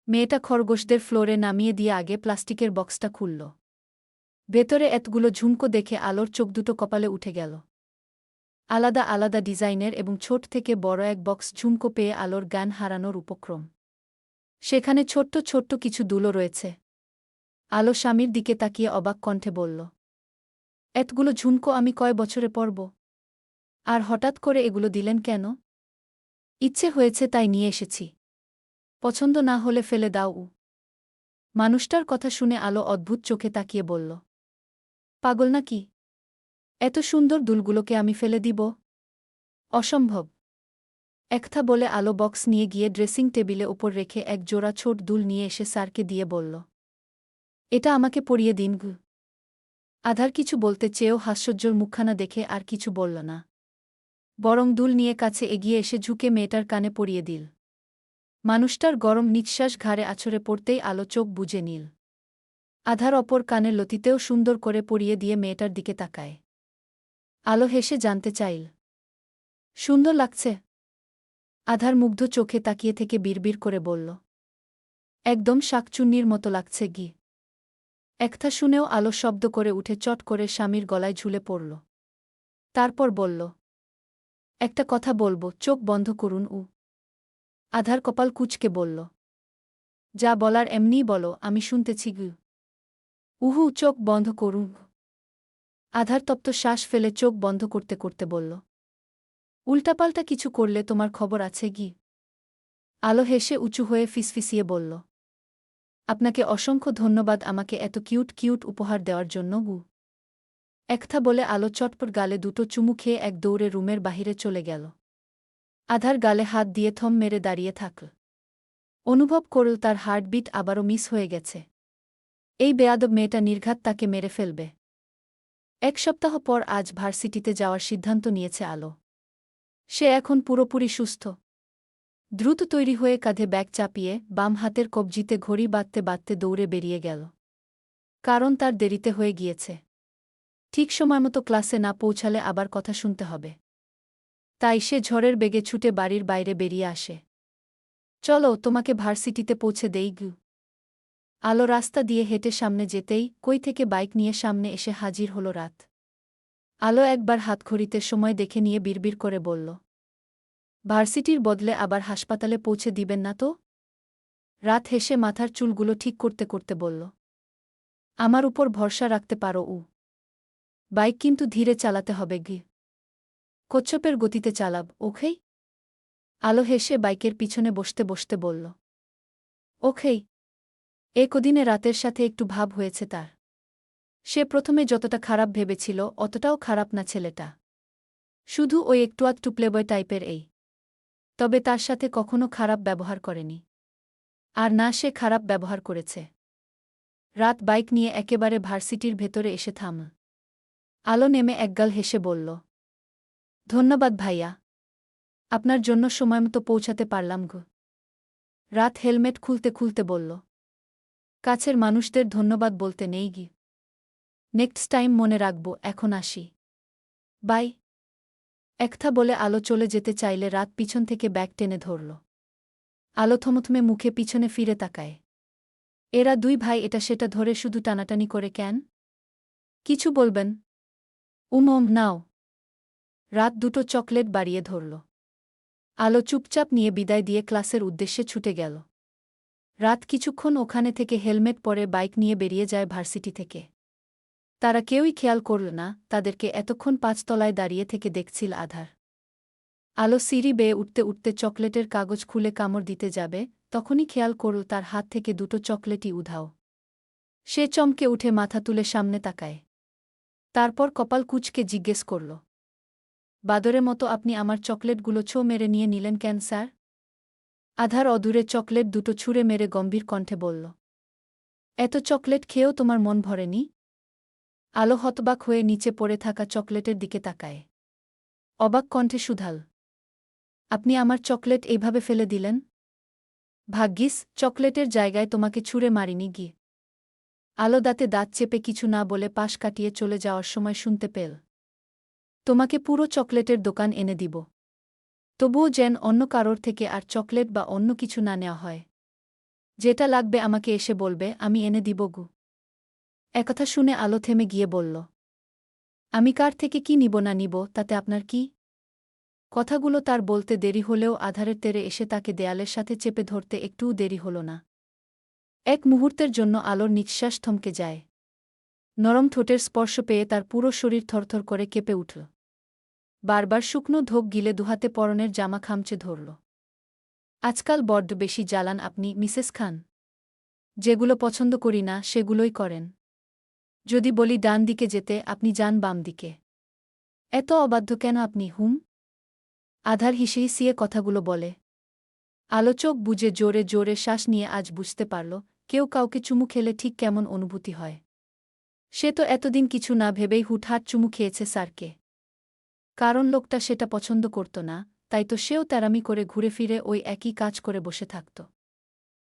মেয়েটা খরগোশদের ফ্লোরে নামিয়ে দিয়ে আগে প্লাস্টিকের বক্সটা খুলল। ভেতরে এতগুলো ঝুমকো দেখে আলোর চোখ দুটো কপালে উঠে গেল। আলাদা আলাদা ডিজাইনের এবং ছোট থেকে বড় এক বক্স ঝুমকো পেয়ে আলোর জ্ঞান হারানোর উপক্রম। সেখানে ছোট্ট ছোট্ট কিছু দুলো রয়েছে। আলো স্বামীর দিকে তাকিয়ে অবাক কণ্ঠে বলল, এতগুলো ঝুমকো আমি কয় বছরে পরব? আর হঠাৎ করে এগুলো দিলেন কেন? ইচ্ছে হয়েছে তাই নিয়ে এসেছি। পছন্দ না হলে ফেলে দাও। মানুষটার কথা শুনে আলো অদ্ভুত চোখে তাকিয়ে বলল, পাগল নাকি? এত সুন্দর দুলগুলোকে আমি ফেলে দিব? অসম্ভব। একথা বলে আলো বক্স নিয়ে গিয়ে ড্রেসিং টেবিলে ওপর রেখে এক জোড়া ছোট দুল নিয়ে এসে স্যারকে দিয়ে বলল, এটা আমাকে পরিয়ে দিন। আধার কিছু বলতে চেয়েও হাস্যোজ্জ্বল মুখখানা দেখে আর কিছু বলল না। বরং দুল নিয়ে কাছে এগিয়ে এসে ঝুঁকে মেয়েটার কানে পরিয়ে দিল। মানুষটার গরম নিঃশ্বাস ঘাড়ে আছড়ে পড়তেই আলো চোখ বুজে নিল। আধার অপর কানের লতিতেও সুন্দর করে পরিয়ে দিয়ে মেয়েটার দিকে তাকায়। আলো হেসে জানতে চাইল, সুন্দর লাগছে? আধার মুগ্ধ চোখে তাকিয়ে থেকে বিড়বিড় করে বলল, একদম শাকচুন্নির মতো লাগছে। একথা শুনেও আলো শব্দ করে উঠে চট করে স্বামীর গলায় ঝুলে পড়ল। তারপর বলল, একটা কথা বলবো, চোখ বন্ধ করুন। আধার কপাল কুঁচকে বলল, যা বলার এমনিই বলো, আমি শুনতেছি। চোখ বন্ধ করুন। আধার তপ্ত শ্বাস ফেলে চোখ বন্ধ করতে করতে বলল, উল্টাপাল্টা কিছু করলে তোমার খবর আছে? আলো হেসে উঁচু হয়ে ফিসফিসিয়ে বলল, আপনাকে অসংখ্য ধন্যবাদ আমাকে এত কিউট কিউট উপহার দেওয়ার জন্য। একথা বলে আলো চটপট গালে দুটো চুমু খেয়ে এক দৌড়ে রুমের বাহিরে চলে গেল। আধার গালে হাত দিয়ে থম মেরে দাঁড়িয়ে থাকল। অনুভব করল তার হার্টবিট আবারও মিস হয়ে গেছে। এই বেয়াদব মেয়েটা নির্ঘাত তাকে মেরে ফেলবে। এক সপ্তাহ পর আজ ভার্সিটিতে যাওয়ার সিদ্ধান্ত নিয়েছে আলো। সে এখন পুরোপুরি সুস্থ। দ্রুত তৈরি হয়ে কাঁধে ব্যাগ চাপিয়ে বাম হাতের কবজিতে ঘড়ি বাঁধতে বাঁধতে দৌড়ে বেরিয়ে গেল। কারণ তার দেরিতে হয়ে গিয়েছে। ঠিক সময়মতো ক্লাসে না পৌঁছালে আবার কথা শুনতে হবে। তাই সে ঝড়ের বেগে ছুটে বাড়ির বাইরে বেরিয়ে আসে। চলো তোমাকে ভার্সিটিতে পৌঁছে দেই গু। আলো রাস্তা দিয়ে হেঁটে সামনে যেতেই কই থেকে বাইক নিয়ে সামনে এসে হাজির হল রাত। আলো একবার হাতঘড়িতে সময় দেখে নিয়ে বিড়বিড় করে বলল, ভার্সিটির বদলে আবার হাসপাতালে পৌঁছে দিবেন না তো? রাত হেসে মাথার চুলগুলো ঠিক করতে করতে বলল, আমার উপর ভরসা রাখতে পারো উ। বাইক কিন্তু ধীরে চালাতে হবে গি। কচ্ছপের গতিতে চালাব, ওকেই? আলো হেসে বাইকের পিছনে বসতে বসতে বলল, ওকেই। কদিনে রাতের সাথে একটু ভাব হয়েছে তার। সে প্রথমে যতটা খারাপ ভেবেছিল অতটাও খারাপ না ছেলেটা। শুধু ওই একটু আধটু প্লেবয় টাইপের এই। তবে তার সাথে কখনো খারাপ ব্যবহার করেনি। আর না সে খারাপ ব্যবহার করেছে। রাত বাইক নিয়ে একেবারে ভার্সিটির ভেতরে এসে থামল। আলো নেমে একগাল হেসে বলল, ধন্যবাদ ভাইয়া। আপনার জন্য সময়মতো পৌঁছাতে পারলাম গো। রাত হেলমেট খুলতে খুলতে বলল, কাছের মানুষদের ধন্যবাদ বলতে নেই গি। নেক্সট টাইম মনে রাখব, এখন আসি। বাই। একথা বলে আলো চলে যেতে চাইলে রাত পিছন থেকে ব্যাগ টেনে ধরল। আলো থমথমে মুখে পিছনে ফিরে তাকায়। এরা দুই ভাই এটা সেটা ধরে শুধু টানাটানি করে কেন? কিছু বলবেন? নাও। রাত দুটো চকলেট বাড়িয়ে ধরল। আলো চুপচাপ নিয়ে বিদায় দিয়ে ক্লাসের উদ্দেশ্যে ছুটে গেল। রাত কিছুক্ষণ ওখানে থেকে হেলমেট পরে বাইক নিয়ে বেরিয়ে যায় ভার্সিটি থেকে। তারা কেউই খেয়াল করল না তাদেরকে এতক্ষণ 5 তলায় দাঁড়িয়ে থেকে দেখছিল আধার। আলো সিঁড়ি বেয়ে উঠতে উঠতে চকলেটের কাগজ খুলে কামড় দিতে যাবে, তখনই খেয়াল করল তার হাত থেকে দুটো চকলেটই উধাও। সে চমকে উঠে মাথা তুলে সামনে তাকায়। তারপর কপাল কুঁচকে জিজ্ঞেস করল, বাদরের মতো আপনি আমার চকলেটগুলো ছো মেরে নিয়ে নিলেন কেন স্যার? আধার অদূরে চকলেট দুটো ছুঁড়ে মেরে গম্ভীর কণ্ঠে বলল, এত চকলেট খেয়েও তোমার মন ভরেনি? আলো হতবাক হয়ে নিচে পড়ে থাকা চকলেটের দিকে তাকায়। অবাক কণ্ঠে শুধাল, আপনি আমার চকলেট এইভাবে ফেলে দিলেন? ভাগ্যিস চকলেটের জায়গায় তোমাকে ছুঁড়ে মারিনি গি। আলো দাঁতে দাঁত চেপে কিছু না বলে পাশ কাটিয়ে চলে যাওয়ার সময় শুনতে পেল, তোমাকে পুরো চকলেটের দোকান এনে দিব। তবুও যেন অন্য কারোর থেকে আর চকলেট বা অন্য কিছু না নেওয়া হয়। যেটা লাগবে আমাকে এসে বলবে, আমি এনে দিব গু। একথা শুনে আলো থেমে গিয়ে বলল, আমি কার থেকে কি নিব না নিব তাতে আপনার কি? কথাগুলো তার বলতে দেরি হলেও আধারের তেরে এসে তাকে দেয়ালের সাথে চেপে ধরতে একটুও দেরি হল না। এক মুহূর্তের জন্য আলোর নিঃশ্বাস থমকে যায়। নরম ঠোঁটের স্পর্শ পেয়ে তার পুরো শরীর থরথর করে কেঁপে উঠল। বারবার শুকনো ঢোক গিলে দুহাতে পরনের জামা খামচে ধরল। আজকাল বড্ড বেশি জ্বালান আপনি, মিসেস খান। যেগুলো পছন্দ করি না সেগুলোই করেন। যদি বলি ডান দিকে যেতে আপনি যান বাম দিকে। এত অবাধ্য কেন আপনি? আধার হিসিয়ে কথাগুলো বলে। আলো চোখ বুজে জোরে জোরে শ্বাস নিয়ে আজ বুঝতে পারল কেউ কাউকে চুমু খেলে ঠিক কেমন অনুভূতি হয়। সে তো এতদিন কিছু না ভেবেই হুটহাট চুমু খেয়েছে স্যারকে। কারণ লোকটা সেটা পছন্দ করত না, তাই তো সেও তেরামি করে ঘুরে ফিরে ওই একই কাজ করে বসে থাকত।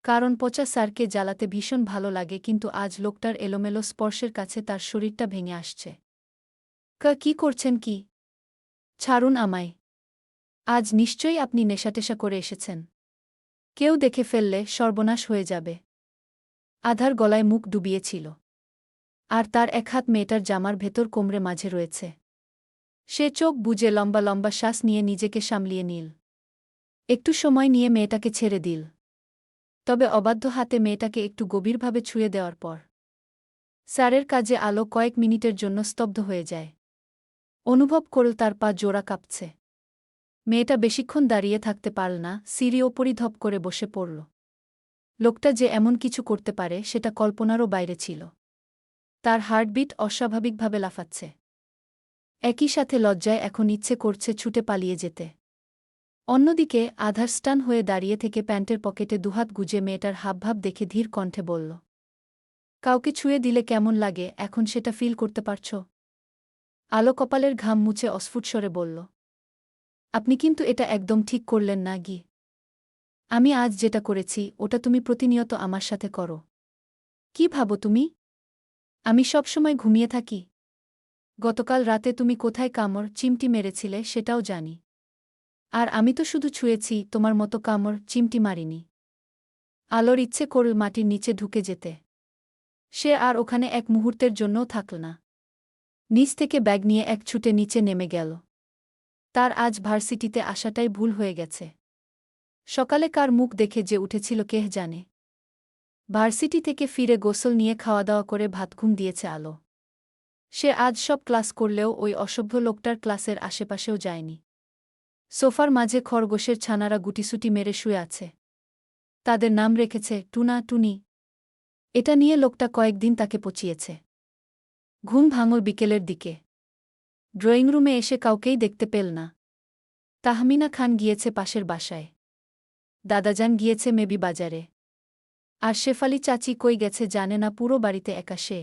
কারণ পচা স্যারকে জ্বালাতে ভীষণ ভালো লাগে, কিন্তু আজ লোকটার এলোমেলো স্পর্শের কাছে তার শরীরটা ভেঙে আসছে। কি করছেন কি? ছাড়ুন আমায়। আজ নিশ্চয়ই আপনি নেশাটেশা করে এসেছেন। কেউ দেখে ফেললে সর্বনাশ হয়ে যাবে। আধার গলায় মুখ ডুবিয়েছিল। আর তার এক হাত মেয়েটার জামার ভেতর কোমরে মাঝে রয়েছে। সে চোখ বুজে লম্বা লম্বা শ্বাস নিয়ে নিজেকে সামলিয়ে নিল। একটু সময় নিয়ে মেয়েটাকে ছেড়ে দিল। তবে অবাধ্য হাতে মেয়েটাকে একটু গভীরভাবে ছুঁয়ে দেওয়ার পর স্যারের কাজে আলো কয়েক মিনিটের জন্য স্তব্ধ হয়ে যায়। অনুভব করল তার পা জোড়া কাঁপছে। মেয়েটা বেশিক্ষণ দাঁড়িয়ে থাকতে পারল না, সিঁড়ি ওপরই ধপ করে বসে পড়ল। লোকটা যে এমন কিছু করতে পারে সেটা কল্পনারও বাইরে ছিল। তার হার্টবিট অস্বাভাবিকভাবে লাফাচ্ছে। একই সাথে লজ্জায় এখন ইচ্ছে করছে ছুটে পালিয়ে যেতে। অন্যদিকে আধার স্টান হয়ে দাঁড়িয়ে থেকে প্যান্টের পকেটে দুহাত গুজে মেয়েটার হাবভাব দেখে ধীর কণ্ঠে বলল, কাউকে ছুঁয়ে দিলে কেমন লাগে এখন সেটা ফিল করতে পারছ? আলো কপালের ঘাম মুছে অস্ফুট স্বরে বলল। আপনি কিন্তু এটা একদম ঠিক করলেন না গি। আমি আজ যেটা করেছি ওটা তুমি প্রতিনিয়ত আমার সাথে করো। কি ভাবো তুমি? আমি সবসময় ঘুমিয়ে থাকি? গতকাল রাতে তুমি কোথায় কামড় চিমটি মেরেছিলে সেটাও জানি। আর আমি তো শুধু ছুঁয়েছি, তোমার মতো কামড় চিমটি মারিনি। আলোর ইচ্ছে করল মাটির নিচে ঢুকে যেতে। সে আর ওখানে এক মুহূর্তের জন্যও থাকল না। নিচ থেকে ব্যাগ নিয়ে এক ছুটে নিচে নেমে গেল। তার আজ ভার্সিটিতে আসাটাই ভুল হয়ে গেছে। সকালে কার মুখ দেখে যে উঠেছিল কে জানে। ভার্সিটি থেকে ফিরে গোসল নিয়ে খাওয়া দাওয়া করে ভাতঘুম দিয়েছে আলো। সে আজ সব ক্লাস করলেও ওই অসভ্য লোকটার ক্লাসের আশেপাশেও যায়নি। সোফার মাঝে খরগোশের ছানারা গুটিসুটি মেরে শুয়ে আছে। তাদের নাম রেখেছে টুনা টুনি। এটা নিয়ে লোকটা কয়েকদিন তাকে পচিয়েছে। ঘুম ভাঙল বিকেলের দিকে। ড্রয়িং রুমে এসে কাউকেই দেখতে পেল না। তাহমিনা খান গিয়েছে পাশের বাসায়। দাদাজান গিয়েছে মেবি বাজারে। আর শেফালি চাচি কই গেছে জানে না, পুরো বাড়িতে একা সে।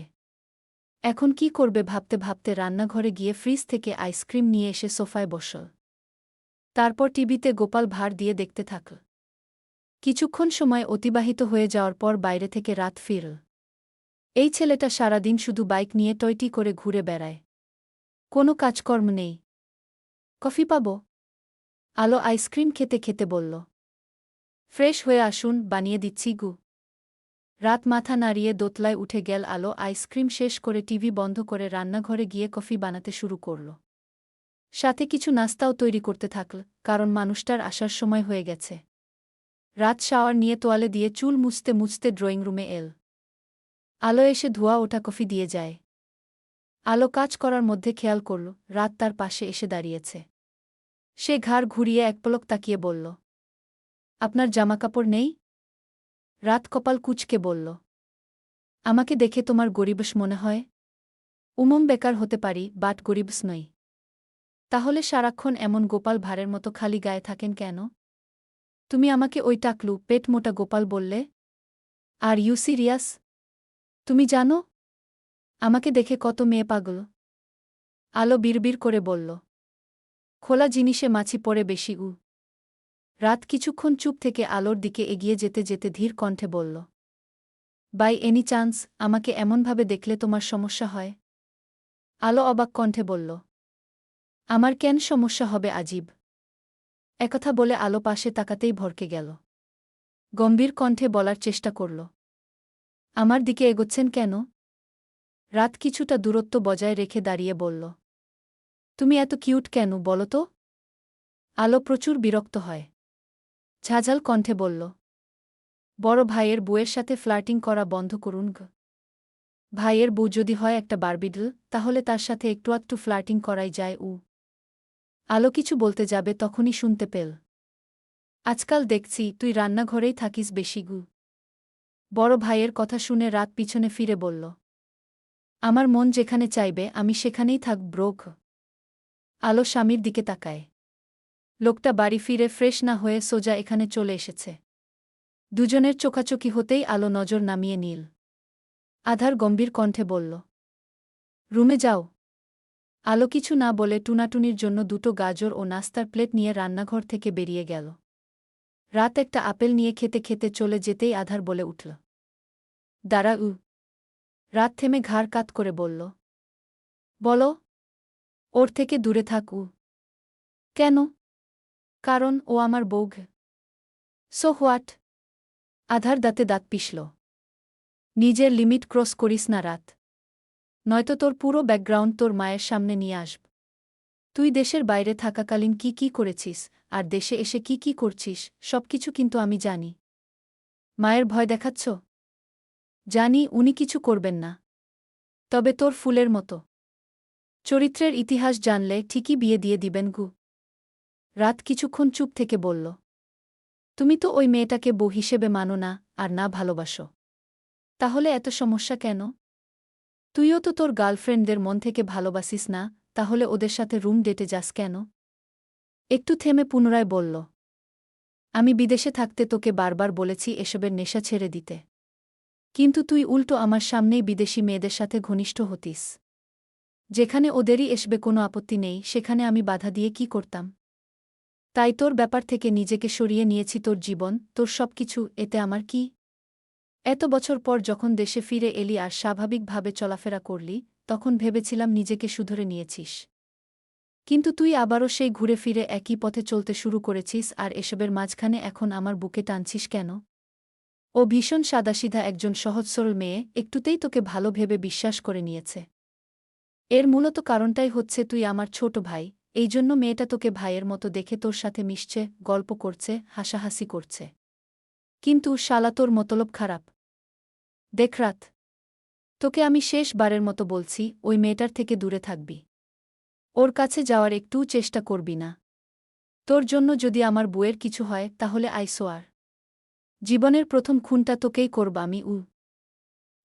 এখন কি করবে ভাবতে ভাবতে রান্নাঘরে গিয়ে ফ্রিজ থেকে আইসক্রিম নিয়ে এসে সোফায় বসল। তারপর টিভিতে গোপাল ভাঁড় দিয়ে দেখতে থাকল। কিছুক্ষণ সময় অতিবাহিত হয়ে যাওয়ার পর বাইরে থেকে রাত ফিরল। এই ছেলেটা সারাদিন শুধু বাইক নিয়ে টয়টি করে ঘুরে বেড়ায়। কোনো কাজকর্ম নেই। কফি পাব? আলো আইসক্রিম খেতে খেতে বলল। ফ্রেশ হয়ে আসুন, বানিয়ে দিচ্ছি গু। রাত মাথা নাড়িয়ে দোতলায় উঠে গেল আলো। আইসক্রিম শেষ করে টিভি বন্ধ করে রান্নাঘরে গিয়ে কফি বানাতে শুরু করল। সাথে কিছু নাস্তাও তৈরি করতে থাকল, কারণ মানুষটার আসার সময় হয়ে গেছে। রাত শাওয়ার নিয়ে তোয়ালে দিয়ে চুল মুছতে মুছতে ড্রয়িং রুমে এল। আলো এসে ধোয়া ওঠা কফি দিয়ে যায়। আলো কাজ করার মধ্যে খেয়াল করল রাত তার পাশে এসে দাঁড়িয়েছে। সে ঘাড় ঘুরিয়ে এক পলক তাকিয়ে বলল, আপনার জামাকাপড় নেই? রাত কপাল কুঁচকে বলল, আমাকে দেখে তোমার গরিবস মনে হয়? বেকার হতে পারি, বাট গরিবস নই। তাহলে সারাক্ষণ এমন গোপাল ভাঁড়ের মতো খালি গায়ে থাকেন কেন? তুমি আমাকে ওই টাকলু পেট মোটা গোপাল বললে? Are you serious? তুমি জানো আমাকে দেখে কত মেয়ে পাগল? আলো বিড়বিড় করে বলল, খোলা জিনিসে মাছি পড়ে বেশি। রাত কিছুক্ষণ চুপ থেকে আলোর দিকে এগিয়ে যেতে যেতে ধীর কণ্ঠে বলল, বাই এনি চান্স আমাকে এমনভাবে দেখলে তোমার সমস্যা হয়? আলো অবাক কণ্ঠে বলল, আমার কেন সমস্যা হবে আজীব? একথা বলে আলো পাশে তাকাতেই ভরকে গেল। গম্ভীর কণ্ঠে বলার চেষ্টা করল, আমার দিকে এগোচ্ছেন কেন? রাত কিছুটা দূরত্ব বজায় রেখে দাঁড়িয়ে বলল, তুমি এত কিউট কেন বলো তো? আলো প্রচুর বিরক্ত হয়। ঝাঝাল কণ্ঠে বলল, বড় ভাইয়ের বউয়ের সাথে ফ্লার্টিং করা বন্ধ করুন গ। ভাইয়ের বউ যদি হয় একটা বারবিডল, তাহলে তার সাথে একটু আধটু ফ্লার্টিং করাই যায়। আলো কিছু বলতে যাবে তখনই শুনতে পেল, আজকাল দেখছি তুই রান্নাঘরেই থাকিস বেশি গু। বড় ভাইয়ের কথা শুনে রাত পিছনে ফিরে বলল, আমার মন যেখানে চাইবে আমি সেখানেই থাক ব্রোক। আলো স্বামীর দিকে তাকায়। লোকটা বাড়ি ফিরে ফ্রেশ না হয়ে সোজা এখানে চলে এসেছে। দুজনের চোখাচোখি হতেই আলো নজর নামিয়ে নিল। আধার গম্ভীর কণ্ঠে বলল, রুমে যাও। আলো কিছু না বলে টুনাটুনির জন্য দুটো গাজর ও নাস্তার প্লেট নিয়ে রান্নাঘর থেকে বেরিয়ে গেল। রাত একটা আপেল নিয়ে খেতে খেতে চলে যেতেই আধার বলে উঠল, দাঁড়া। রাত থেমে ঘাড় কাত করে বলল, বলো। ওর থেকে দূরে থাক। কেন? কারণ ও আমার বউ। So what? আধার দাঁতে দাঁত পিষল। নিজের লিমিট ক্রস করিস না রাত, নয়তো তোর পুরো ব্যাকগ্রাউন্ড তোর মায়ের সামনে নিয়ে আসব। তুই দেশের বাইরে থাকাকালীন কি কি করেছিস আর দেশে এসে কি কি করছিস সবকিছু কিন্তু আমি জানি। মায়ের ভয় দেখাচ্ছ? জানি উনি কিছু করবেন না, তবে তোর ফুলের মতো চরিত্রের ইতিহাস জানলে ঠিকই বিয়ে দিয়ে দিবেন গু। রাত কিছুক্ষণ চুপ থেকে বলল, তুমি তো ওই মেয়েটাকে বউ হিসেবে মানো না আর না ভালোবাসো, তাহলে এত সমস্যা কেন? তুইও তো তোর গার্লফ্রেন্ডদের মন থেকে ভালোবাসিস না, তাহলে ওদের সাথে রুম ডেটে যাস কেন? একটু থেমে পুনরায় বলল, আমি বিদেশে থাকতে তোকে বারবার বলেছি এসবের নেশা ছেড়ে দিতে। কিন্তু তুই উল্টো আমার সামনেই বিদেশি মেয়েদের সাথে ঘনিষ্ঠ হতিস। যেখানে ওদেরই আসবে কোনো আপত্তি নেই, সেখানে আমি বাধা দিয়ে কি করতাম? তাই তোর ব্যাপার থেকে নিজেকে সরিয়ে নিয়েছি। তোর জীবন, তোর সবকিছু, এতে আমার কি? এত বছর পর যখন দেশে ফিরে এলি আর স্বাভাবিকভাবে চলাফেরা করলি, তখন ভেবেছিলাম নিজেকে শুধরে নিয়েছিস। কিন্তু তুই আবারও সেই ঘুরে ফিরে একই পথে চলতে শুরু করেছিস, আর এসবের মাঝখানে এখন আমার বুকে টানছিস কেন? ও ভীষণ সাদাসিধা একজন সহজ সরল মেয়ে, একটুতেই তোকে ভালো ভেবে বিশ্বাস করে নিয়েছে। এর মূলত কারণটাই হচ্ছে তুই আমার ছোট ভাই, এই জন্য মেয়েটা তোকে ভাইয়ের মতো দেখে তোর সাথে মিশছে, গল্প করছে, হাসাহাসি করছে। কিন্তু শালা তোর মতলব খারাপ। দেখ রাত, তোকে আমি শেষবারের মতো বলছি, ওই মেয়েটার থেকে দূরে থাকবি। ওর কাছে যাওয়ার একটুও চেষ্টা করবি না। তোর জন্য যদি আমার বউয়ের কিছু হয় তাহলে আইসোয়ার জীবনের প্রথম খুনটা তোকেই করব আমি।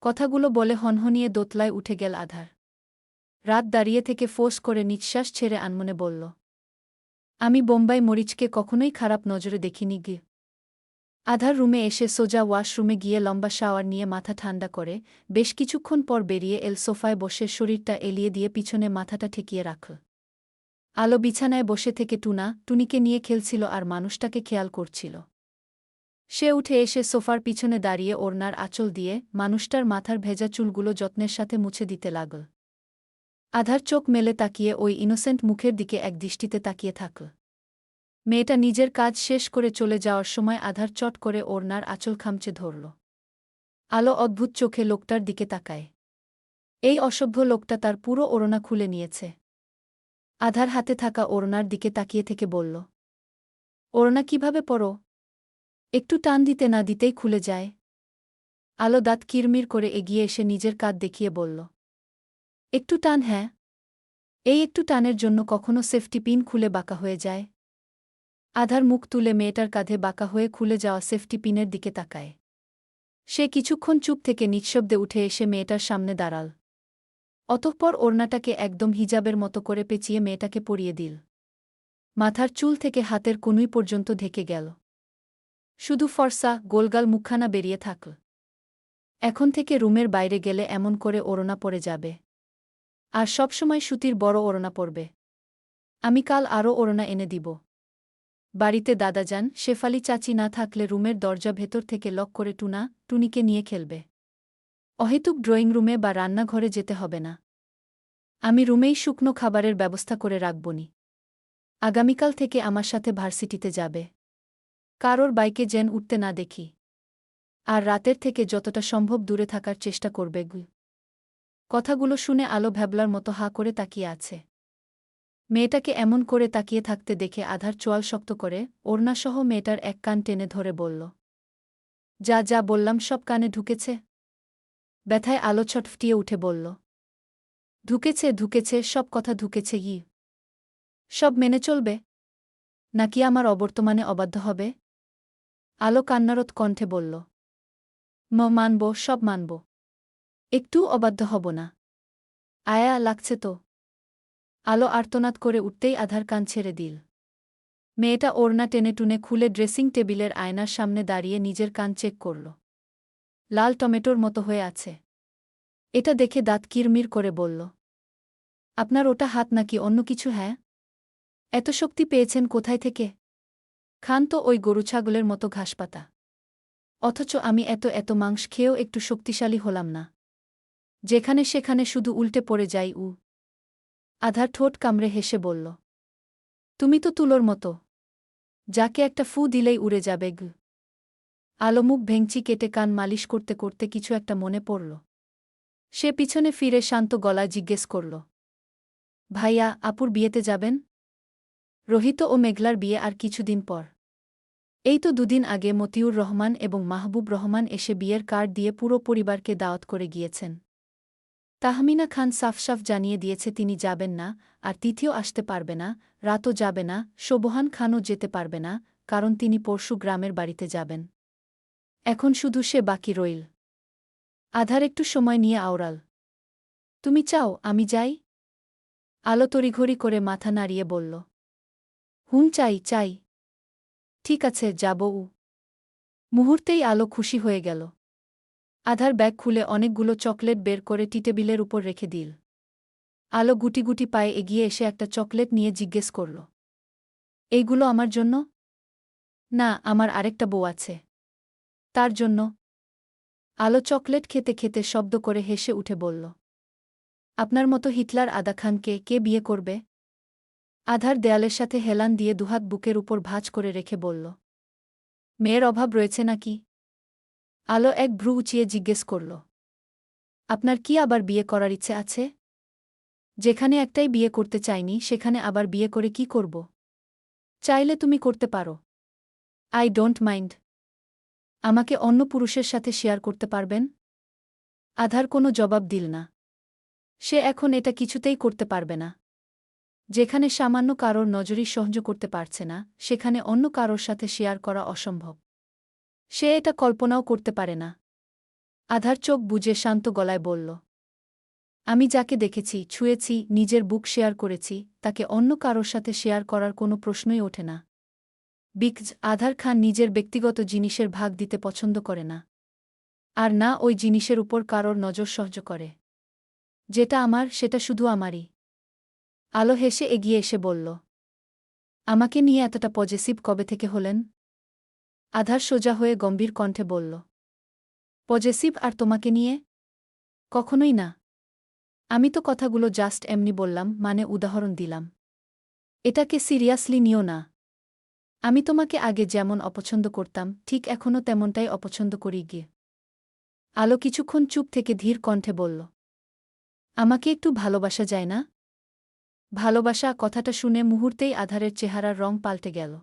কথাগুলো বলে হনহনিয়ে দোতলায় উঠে গেল আধার। রাত দাঁড়িয়ে থেকে ফোঁস করে নিঃশ্বাস ছেড়ে আনমনে বলল, আমি বোম্বাই মরিচকে কখনোই খারাপ নজরে দেখিনি গে। আধার রুমে এসে সোজা ওয়াশরুমে গিয়ে লম্বা শাওয়ার নিয়ে মাথা ঠান্ডা করে বেশ কিছুক্ষণ পর বেরিয়ে এল সোফায় বসে শরীরটা এলিয়ে দিয়ে পিছনে মাথাটা ঠেকিয়ে রাখল। আলো বিছানায় বসে থেকে টুনিকে নিয়ে খেলছিল আর মানুষটাকে খেয়াল করছিল। সে উঠে এসে সোফার পিছনে দাঁড়িয়ে ওড়নার আঁচল দিয়ে মানুষটার মাথার ভেজা চুলগুলো যত্নের সাথে মুছে দিতে লাগল। আধার চোখ মেলে তাকিয়ে ওই ইনোসেন্ট মুখের দিকে একদৃষ্টিতে তাকিয়ে থাকল। মেয়েটা নিজের কাজ শেষ করে চলে যাওয়ার সময় আধার চট করে ওড়নার আঁচল খামচে ধরল। আলো অদ্ভুত চোখে লোকটার দিকে তাকায়। এই অসভ্য লোকটা তার পুরো ওড়না খুলে নিয়েছে। আধার হাতে থাকা ওড়নার দিকে তাকিয়ে থেকে বলল, ওড়না কিভাবে পরো? একটু টান দিতে না দিতেই খুলে যায়। আলো দাঁত কিরমির করে এগিয়ে এসে নিজের কাঁধ দেখিয়ে বলল, একটু টান? হ্যাঁ, এই একটু টানের জন্য কখনো সেফটি পিন খুলে বাঁকা হয়ে যায়? আধার মুখ তুলে মেয়েটার কাঁধে বাঁকা হয়ে খুলে যাওয়া সেফটি পিনের দিকে তাকায়। সে কিছুক্ষণ চুপ থেকে নিঃশব্দে উঠে এসে মেয়েটার সামনে দাঁড়াল। অতঃপর ওড়নাটাকে একদম হিজাবের মতো করে পেঁচিয়ে মেয়েটাকে পরিয়ে দিল। মাথার চুল থেকে হাতের কনুই পর্যন্ত ঢেকে গেল। শুধু ফর্সা গোলগাল মুখখানা বেরিয়ে থাকল। এখন থেকে রুমের বাইরে গেলে এমন করে ওড়না পরে যাবে। আর সবসময় সুতির বড় ওড়না পরবে। আমি কাল আরও ওড়না এনে দিব। বাড়িতে দাদাজান শেফালি চাচি না থাকলে রুমের দরজা ভেতর থেকে লক করে টুনিকে নিয়ে খেলবে। অহেতুক ড্রয়িং রুমে বা রান্নাঘরে যেতে হবে না। আমি রুমেই শুকনো খাবারের ব্যবস্থা করে রাখবনি। আগামীকাল থেকে আমার সাথে ভার্সিটিতে যাবে। কারোর বাইকে যেন উঠতে না দেখি। আর রাতের থেকে যতটা সম্ভব দূরে থাকার চেষ্টা করবে। কথাগুলো শুনে আলো ভ্যাবলার মতো হাঁ করে তাকিয়ে আছে। মেয়েটাকে এমন করে তাকিয়ে থাকতে দেখে আধার চোয়াল শক্ত করে ওড়নাসহ মেয়েটার এক কান টেনে ধরে বলল, যা যা বললাম সব কানে ঢুকেছে? ব্যথায় আলো ছটফটিয়ে উঠে বলল, ঢুকেছে ঢুকেছে, সব কথা ঢুকেছে। সব মেনে চলবে? নাকি আমার অবর্তমানে অবাধ্য হবে? আলো কান্নারত কণ্ঠে বলল, মানব, সব মানব। একটুও অবাধ্য হব না। আয়া লাগছে তো। আলো আর্তনাদ করে উঠতেই আধার কান ছেড়ে দিল। মেয়েটা ওড়না টেনে টুনে খুলে ড্রেসিং টেবিলের আয়নার সামনে দাঁড়িয়ে নিজের কান চেক করল। লাল টমেটোর মতো হয়ে আছে। এটা দেখে দাঁত কিরমির করে বলল, আপনার ওটা হাত নাকি অন্য কিছু? হ্যাঁ, এত শক্তি পেয়েছেন কোথায় থেকে? খান তো ওই গরু ছাগলের মতো ঘাসপাতা। অথচ আমি এত এত মাংস খেয়েও একটু শক্তিশালী হলাম না। যেখানে সেখানে শুধু উল্টে পড়ে যাই। আধার ঠোঁট কামড়ে হেসে বলল, তুমি তো তুলোর মতো, যাকে একটা ফু দিলেই উড়ে যাবে। আলো মুখ ভেঙচি কেটে কান মালিশ করতে করতে কিছু একটা মনে পড়ল। সে পিছনে ফিরে শান্ত গলায় জিজ্ঞেস করল, ভাইয়া, আপুর বিয়েতে যাবেন? রোহিত ও মেঘলার বিয়ে আর কিছুদিন পর। এই তো দুদিন আগে মতিউর রহমান এবং মাহবুব রহমান এসে বিয়ের কার্ড দিয়ে পুরো পরিবারকে দাওয়াত করে গিয়েছেন। তাহমিনা খান সাফ জানিয়ে দিয়েছে তিনি যাবেন না, আর তিথিও আসতে পারবে না, রাতও যাবে না, শোভহান খানও যেতে পারবে না, কারণ তিনি পরশু গ্রামের বাড়িতে যাবেন। এখন শুধু সে বাকি রইল। আধার একটু সময় নিয়ে আওড়াল, তুমি চাও আমি যাই? আলো তড়িঘড়ি করে মাথা নাড়িয়ে বলল, চাই চাই। ঠিক আছে, যাব। মুহূর্তেই আলো খুশি হয়ে গেল। আধার ব্যাগ খুলে অনেকগুলো চকলেট বের করে টেবিলের উপর রেখে দিল। আলো গুটি গুটি পায়ে এগিয়ে এসে একটা চকলেট নিয়ে জিজ্ঞেস করল, এইগুলো আমার জন্য? না, আমার আরেকটা বউ আছে। তার জন্য। আলো চকলেট খেতে খেতে শব্দ করে হেসে উঠে বলল, আপনার মতো হিটলার আদা খানকে কে বিয়ে করবে? আধার দেয়ালের সাথে হেলান দিয়ে দুহাত বুকের উপর ভাঁজ করে রেখে বলল, মেয়ের অভাব রয়েছে নাকি? আলো এক ভ্রু উঁচিয়ে জিজ্ঞেস করল, আপনার কি আবার বিয়ে করার ইচ্ছে আছে? যেখানে একটাই বিয়ে করতে চাইনি সেখানে আবার বিয়ে করে কি করব? চাইলে তুমি করতে পারো। I don't mind. আমাকে অন্য পুরুষের সাথে শেয়ার করতে পারবেন? আধার কোনো জবাব দিল না। সে এখন এটা কিছুতেই করতে পারবে না। যেখানে সামান্য কারোর নজরই সহ্য করতে পারছে না, সেখানে অন্য কারোর সাথে শেয়ার করা অসম্ভব। সে এটা কল্পনাও করতে পারে না। আধার চোখ বুজে শান্ত গলায় বলল, আমি যাকে দেখেছি, ছুঁয়েছি, নিজের বুক শেয়ার করেছি, তাকে অন্য কারোর সাথে শেয়ার করার কোনো প্রশ্নই ওঠে না। বিকজ আধার খান নিজের ব্যক্তিগত জিনিসের ভাগ দিতে পছন্দ করে না। আর না ওই জিনিসের উপর কারোর নজর সহ্য করে। যেটা আমার সেটা শুধু আমারই। আলো হেসে এগিয়ে এসে বলল, আমাকে নিয়ে এতটা পজেসিভ কবে থেকে হলেন? আধার সোজা হয়ে গম্ভীর কণ্ঠে বলল, পজেসিভ আর তোমাকে নিয়ে? কখনোই না। আমি তো কথাগুলো জাস্ট এমনি বললাম, মানে উদাহরণ দিলাম। এটাকে সিরিয়াসলি নিও না। আমি তোমাকে আগে যেমন অপছন্দ করতাম, ঠিক এখনও তেমনটাই অপছন্দ করি গিয়ে। আলো কিছুক্ষণ চুপ থেকে ধীর কণ্ঠে বলল, আমাকে একটু ভালোবাসা যায় না? ভালোবাসা কথাটা শুনে মুহূর্তেই আধারের চেহারার রং পাল্টে গেল।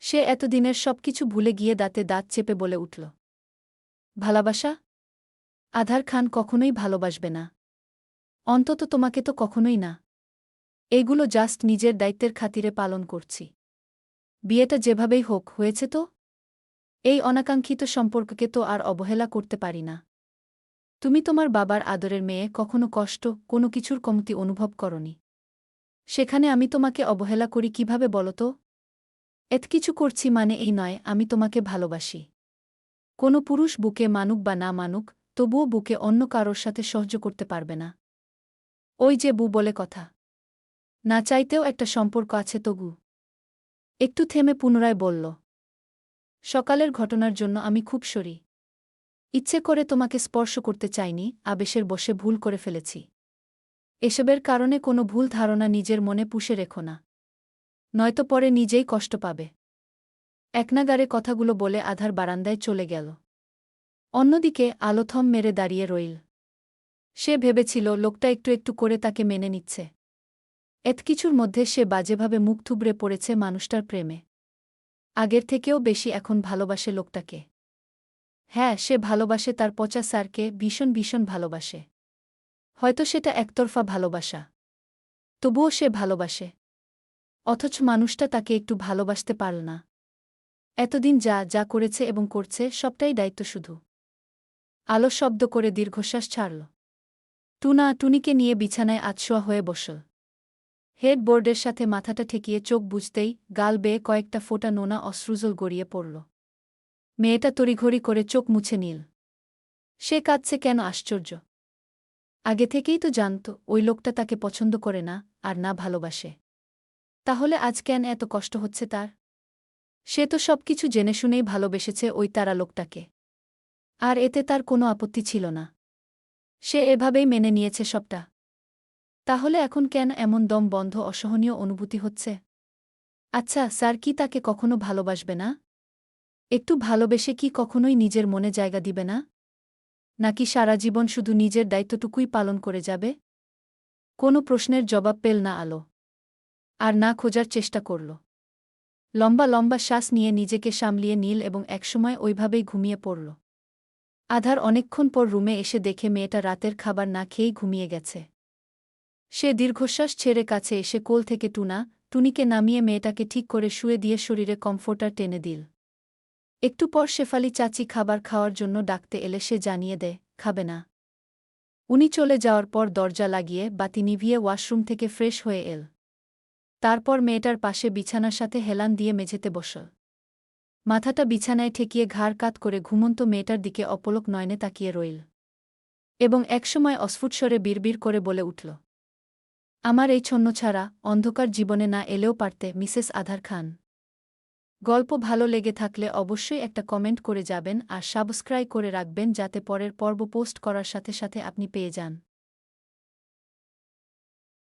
সে এতদিনের সবকিছু ভুলে গিয়ে দাঁতে দাঁত চেপে বলে উঠল, ভালোবাসা? আধার খান কখনোই ভালোবাসবে না। অন্তত তোমাকে তো কখনোই না। এগুলো জাস্ট নিজের দায়িত্বের খাতিরে পালন করছি। বিয়েটা যেভাবেই হোক, হয়েছে তো? এই অনাকাঙ্ক্ষিত সম্পর্ককে তো আর অবহেলা করতে পারি না। তুমি তোমার বাবার আদরের মেয়ে, কখনো কষ্ট, কোনো কিছুর কমতি অনুভব করনি। সেখানে আমি তোমাকে অবহেলা করি কিভাবে বলো তো? এত কিছু করছি মানে এই নয় আমি তোমাকে ভালোবাসি। কোনো পুরুষ বুকে মানুক বা না মানুক, তবুও বুকে অন্য কারোর সাথে সহ্য করতে পারবে না। ওই যে বু বলে কথা। না চাইতেও একটা সম্পর্ক আছে তবু। একটু থেমে পুনরায় বলল, সকালের ঘটনার জন্য আমি খুব সরি। ইচ্ছে করে তোমাকে স্পর্শ করতে চাইনি, আবেশের বশে ভুল করে ফেলেছি। এসবের কারণে কোনো ভুল ধারণা নিজের মনে পুষে রেখো না। নয়তো পরে নিজেই কষ্ট পাবে। একনাগারে কথাগুলো বলে আধার বারান্দায় চলে গেল। অন্যদিকে আলো থম মেরে দাঁড়িয়ে রইল। সে ভেবেছিল লোকটা একটু একটু করে তাকে মেনে নিচ্ছে। এত কিছুর মধ্যে সে বাজেভাবে মুখ থুবড়ে পড়েছে মানুষটার প্রেমে। আগের থেকেও বেশি এখন ভালোবাসে লোকটাকে। হ্যাঁ, সে ভালোবাসে তার পচা স্যারকে, ভীষণ ভীষণ ভালোবাসে। হয়তো সেটা একতরফা ভালোবাসা। তবুও সে ভালোবাসে। অথচ মানুষটা তাকে একটু ভালোবাসতে পারল না। এতদিন যা যা করেছে এবং করছে সবটাই দায়িত্ব শুধু। আলো শব্দ করে দীর্ঘশ্বাস ছাড়ল। টুনা টুনিকে নিয়ে বিছানায় আতশোয়া হয়ে বসল। হেডবোর্ডের সাথে মাথাটা ঠেকিয়ে চোখ বুজতেই গাল বেয়ে কয়েকটা ফোঁটা নোনা অশ্রুজল গড়িয়ে পড়ল। মেয়েটা তড়িঘড়ি করে চোখ মুছে নিল। সে কাঁদছে কেন আশ্চর্য। আগে থেকেই তো জানত ওই লোকটা তাকে পছন্দ করে না, আর না ভালোবাসে। তাহলে আজ কেন এত কষ্ট হচ্ছে তার? সে তো সবকিছু জেনে শুনেই ভালোবেসেছে ওই তারা লোকটাকে। আর এতে তার কোনো আপত্তি ছিল না। সে এভাবেই মেনে নিয়েছে সবটা। তাহলে এখন কেন এমন দম বন্ধ অসহনীয় অনুভূতি হচ্ছে? আচ্ছা, স্যার কি তাকে কখনো ভালোবাসবে না? একটু ভালোবেসে কি কখনোই নিজের মনে জায়গা দিবে না? নাকি সারা জীবন শুধু নিজের দায়িত্বটুকুই পালন করে যাবে? কোনো প্রশ্নের জবাব পেল না আলো। আর না খোঁজার চেষ্টা করল। লম্বা লম্বা শ্বাস নিয়ে নিজেকে সামলিয়ে নিল এবং একসময় ওইভাবেই ঘুমিয়ে পড়ল। আধার অনেকক্ষণ পর রুমে এসে দেখে মেয়েটা রাতের খাবার না খেয়েই ঘুমিয়ে গেছে। সে দীর্ঘশ্বাস ছেড়ে কাছে এসে কোল থেকে টুনিকে নামিয়ে মেয়েটাকে ঠিক করে শুয়ে দিয়ে শরীরে কমফোর্টার টেনে দিল। একটু পর শেফালি চাচি খাবার খাওয়ার জন্য ডাকতে এলে সে জানিয়ে দেয়, খাবে না। উনি চলে যাওয়ার পর দরজা লাগিয়ে বাতি নিভিয়ে ওয়াশরুম থেকে ফ্রেশ হয়ে এল। তারপর মেয়েটার পাশে বিছানার সাথে হেলান দিয়ে মেঝেতে বসল। মাথাটা বিছানায় ঠেকিয়ে ঘাড় কাত করে ঘুমন্ত মেয়েটার দিকে অপলক নয়নে তাকিয়ে রইল। এবং একসময় অস্ফুটস্বরে বিড়বিড় করে বলে উঠল, আমার এই ছন্নছাড়া অন্ধকার জীবনে না এলেও পারতে মিসেস আধার খান। গল্প ভালো লেগে থাকলে অবশ্যই একটা কমেন্ট করে যাবেন আর সাবস্ক্রাইব করে রাখবেন যাতে পরের পর্ব পোস্ট করার সাথে সাথে আপনি পেয়ে যান।